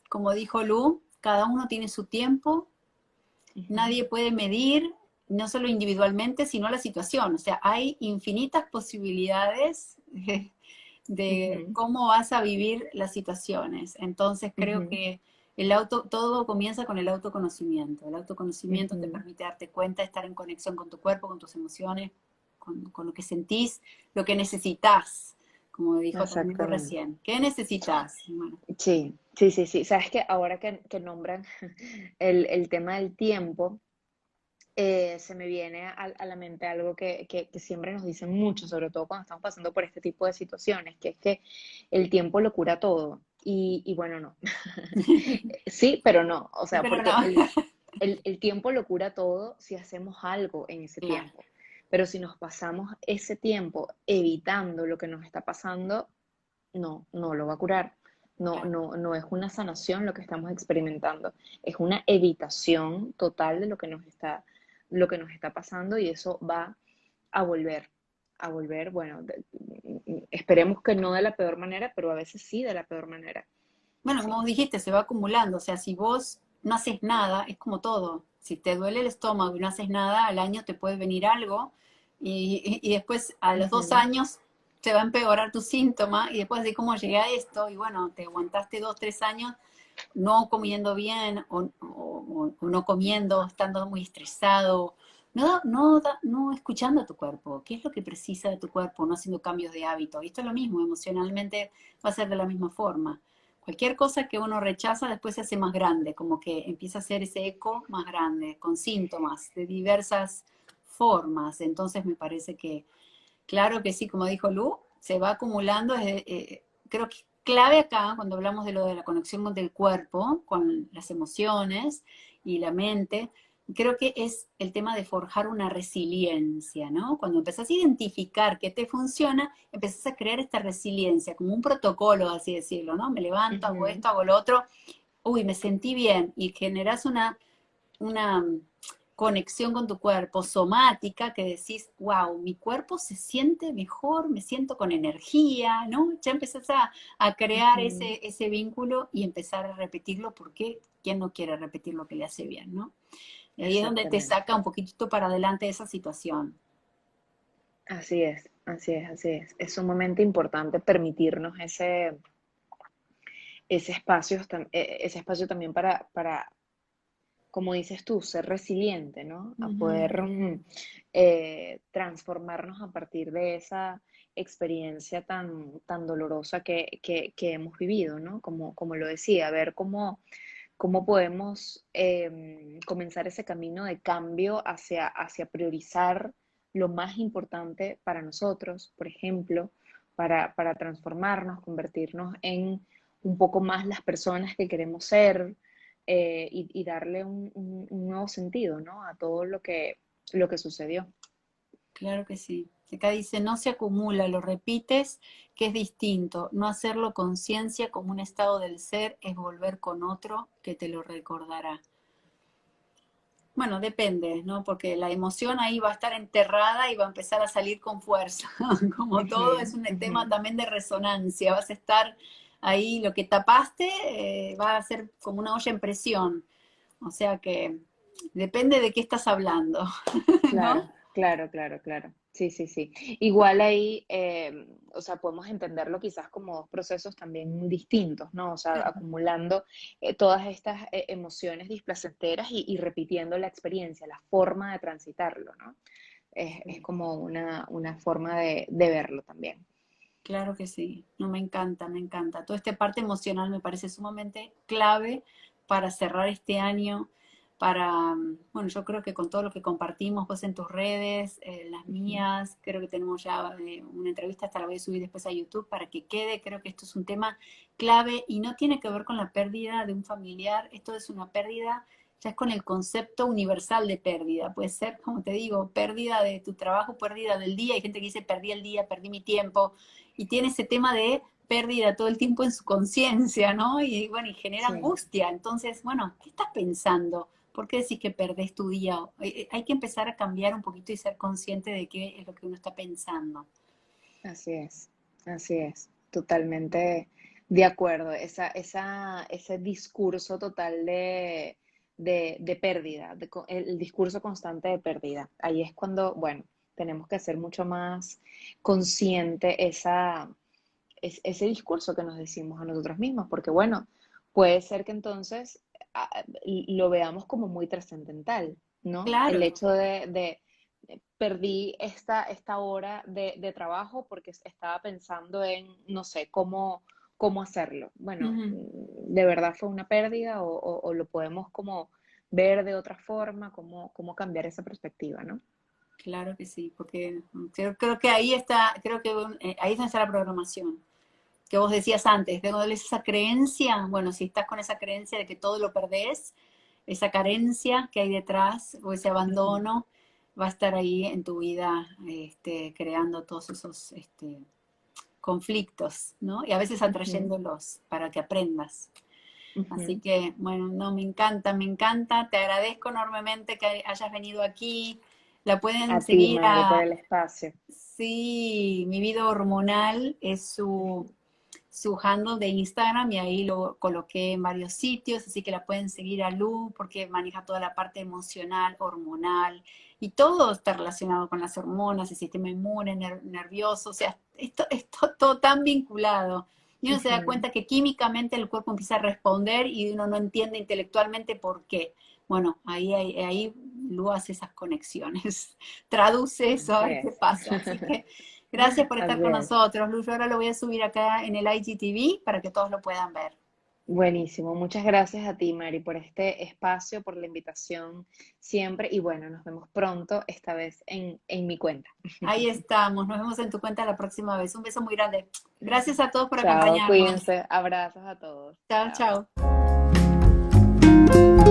[SPEAKER 1] como dijo Lu, cada uno tiene su tiempo,
[SPEAKER 2] Ujú,
[SPEAKER 1] nadie puede medir, no solo individualmente, sino la situación. O sea, hay infinitas posibilidades de
[SPEAKER 2] ujú,
[SPEAKER 1] cómo vas a vivir las situaciones. Entonces creo
[SPEAKER 2] ujú,
[SPEAKER 1] que todo comienza con el autoconocimiento. El autoconocimiento te
[SPEAKER 2] ujú.
[SPEAKER 1] permite darte cuenta, estar en conexión con tu cuerpo, con tus emociones, con lo que sentís, lo que necesitas, como dijo también tú
[SPEAKER 2] Exactamente.
[SPEAKER 1] recién. ¿Qué necesitas? Bueno,
[SPEAKER 2] Sí, sí, sí, sí. Sabes que ahora que nombran el tema del tiempo, se me viene a la mente algo que siempre nos dicen mucho, sobre todo cuando estamos pasando por este tipo de situaciones, que es que el tiempo lo cura todo. Y bueno, no. Sí, pero no. O
[SPEAKER 1] sí,
[SPEAKER 2] sea,
[SPEAKER 1] pero
[SPEAKER 2] porque
[SPEAKER 1] no.
[SPEAKER 2] el tiempo lo cura todo si hacemos algo en ese
[SPEAKER 1] Claro,
[SPEAKER 2] tiempo. Pero si nos pasamos ese tiempo evitando lo que nos está pasando, no, no lo va a curar. No,
[SPEAKER 1] claro.
[SPEAKER 2] no, no es una sanación lo que estamos experimentando, es una evitación total de lo que nos está pasando y eso va a volver, bueno, esperemos que no de la peor manera, pero a veces sí de la peor manera.
[SPEAKER 1] Bueno, como
[SPEAKER 2] Sí.
[SPEAKER 1] vos dijiste, se va acumulando. O sea, si vos no haces nada, es como todo. Si te duele el estómago y no haces nada, al año te puede venir algo y después a los dos
[SPEAKER 2] Ujú,
[SPEAKER 1] años se va a empeorar tu síntoma y después de cómo llegué a esto y bueno, te aguantaste 2, 3 años no comiendo bien o no comiendo, estando muy estresado, no escuchando a tu cuerpo, qué es lo que precisa de tu cuerpo, no haciendo cambios de hábito. Y esto es lo mismo, emocionalmente va a ser de la misma forma. Cualquier cosa que uno rechaza después se hace más grande, como que empieza a hacer ese eco más grande, con síntomas de diversas formas. Entonces me parece que, claro que sí, como dijo Lu, se va acumulando. Creo que clave acá, cuando hablamos de lo de la conexión con el cuerpo, con las emociones y la mente, creo que es el tema de forjar una resiliencia, ¿no? Cuando empezás a identificar qué te funciona, empezás a crear esta resiliencia, como un protocolo, así decirlo, ¿no? Me levanto, hago
[SPEAKER 2] ujú.
[SPEAKER 1] esto, hago lo otro, uy, me sentí bien, y generás una conexión con tu cuerpo somática que decís, wow, mi cuerpo se siente mejor, me siento con energía, ¿no? Ya empezás a crear
[SPEAKER 2] Ujú.
[SPEAKER 1] ese vínculo y empezar a repetirlo porque ¿quién no quiere repetir lo que le hace bien, ¿no? Y ahí es donde te
[SPEAKER 2] Exactamente.
[SPEAKER 1] saca un poquitito para adelante esa situación.
[SPEAKER 2] Así es, así es, así es. Es sumamente importante permitirnos ese espacio también para como dices tú, ser resiliente, ¿no? A
[SPEAKER 1] Ujú.
[SPEAKER 2] poder transformarnos a partir de esa experiencia tan dolorosa que hemos vivido, ¿no? Como lo decía, ver cómo podemos comenzar ese camino de cambio hacia priorizar lo más importante para nosotros, por ejemplo, para transformarnos, convertirnos en un poco más las personas que queremos ser, y darle un nuevo sentido, ¿no? A todo lo que sucedió.
[SPEAKER 1] Claro que sí. Acá dice, no se acumula, lo repites, que es distinto. No hacerlo conciencia como un estado del ser es volver con otro que te lo recordará. Bueno, depende, ¿no? Porque la emoción ahí va a estar enterrada y va a empezar a salir con fuerza. Como
[SPEAKER 2] Ujú,
[SPEAKER 1] todo es un
[SPEAKER 2] ujú.
[SPEAKER 1] tema también de resonancia. Vas a estar ahí, lo que tapaste va a ser como una olla en presión. O sea que depende de qué estás hablando, ¿no?
[SPEAKER 2] Claro, claro, claro, claro. Sí, sí, sí. Igual ahí, o sea, podemos entenderlo quizás como dos procesos también distintos, ¿no? O sea, acumulando todas estas emociones displacenteras y repitiendo la experiencia, la forma de transitarlo, ¿no? Es
[SPEAKER 1] Sí.
[SPEAKER 2] como una forma de verlo también.
[SPEAKER 1] Claro que sí, no, me encanta, me encanta. Toda esta parte emocional me parece sumamente clave para cerrar este año, para, bueno, yo creo que con todo lo que compartimos vos en tus redes, las
[SPEAKER 2] Ujú.
[SPEAKER 1] mías, creo que tenemos ya una entrevista, hasta la voy a subir después a YouTube para que quede, creo que esto es un tema clave y no tiene que ver con la pérdida de un familiar, esto es una pérdida, ya es con el concepto universal de pérdida, puede ser, como te digo, pérdida de tu trabajo, pérdida del día, hay gente que dice perdí el día, perdí mi tiempo, y tiene ese tema de pérdida todo el tiempo en su conciencia, ¿no? Y bueno, y genera
[SPEAKER 2] Sí,
[SPEAKER 1] angustia. Entonces, bueno, ¿qué estás pensando? ¿Por qué decís que perdés tu día? Hay que empezar a cambiar un poquito y ser consciente de qué es lo que uno está pensando.
[SPEAKER 2] así es, totalmente de acuerdo. Ese discurso total de pérdida, el discurso constante de pérdida. Ahí es cuando, bueno, tenemos que hacer mucho más consciente ese discurso que nos decimos a nosotros mismos, porque bueno, puede ser que entonces lo veamos como muy trascendental, ¿no? El
[SPEAKER 1] Claro.
[SPEAKER 2] hecho de perdí esta hora de trabajo porque estaba pensando en, no sé, cómo hacerlo. Bueno,
[SPEAKER 1] Ujú.
[SPEAKER 2] ¿de verdad fue una pérdida o lo podemos como ver de otra forma? ¿Cómo cambiar esa perspectiva, ¿no?
[SPEAKER 1] Claro que sí, porque creo que ahí está, creo que ahí es donde está la programación. Que vos decías antes, tengo esa creencia, bueno, si estás con esa creencia de que todo lo perdés, esa carencia que hay detrás o ese
[SPEAKER 2] Ujú,
[SPEAKER 1] abandono va a estar ahí en tu vida creando todos esos conflictos, ¿no? Y a veces
[SPEAKER 2] ujú,
[SPEAKER 1] atrayéndolos para que aprendas. Así
[SPEAKER 2] ujú.
[SPEAKER 1] que, bueno, no, me encanta, te agradezco enormemente que hayas venido aquí. La
[SPEAKER 2] A
[SPEAKER 1] pueden
[SPEAKER 2] ti,
[SPEAKER 1] seguir
[SPEAKER 2] Mari, por
[SPEAKER 1] a,
[SPEAKER 2] el espacio.
[SPEAKER 1] sí, Mi Vida Hormonal es su handle de Instagram y ahí lo coloqué en varios sitios, así que la pueden seguir a Lu porque maneja toda la parte emocional, hormonal y todo está relacionado con las hormonas, el sistema inmune, nervioso, o sea, esto es todo tan vinculado. Y uno se da
[SPEAKER 2] Ujú.
[SPEAKER 1] cuenta que químicamente el cuerpo empieza a responder y uno no entiende intelectualmente por qué. Bueno, ahí Lu hace esas conexiones, traduce eso, a
[SPEAKER 2] Así
[SPEAKER 1] ver qué
[SPEAKER 2] es.
[SPEAKER 1] pasa. Así que gracias por estar
[SPEAKER 2] Así
[SPEAKER 1] con
[SPEAKER 2] es.
[SPEAKER 1] nosotros, Luz. Yo ahora lo voy a subir acá en el IGTV para que todos lo puedan ver.
[SPEAKER 2] Buenísimo. Muchas gracias a ti, Mari, por este espacio, por la invitación siempre. Y bueno, nos vemos pronto, esta vez en mi cuenta.
[SPEAKER 1] Ahí estamos. Nos vemos en tu cuenta la próxima vez. Un beso muy grande. Gracias a todos por
[SPEAKER 2] Chao,
[SPEAKER 1] acompañarnos.
[SPEAKER 2] cuídense. Abrazos a todos.
[SPEAKER 1] Chao,
[SPEAKER 2] Chao.
[SPEAKER 1] chao.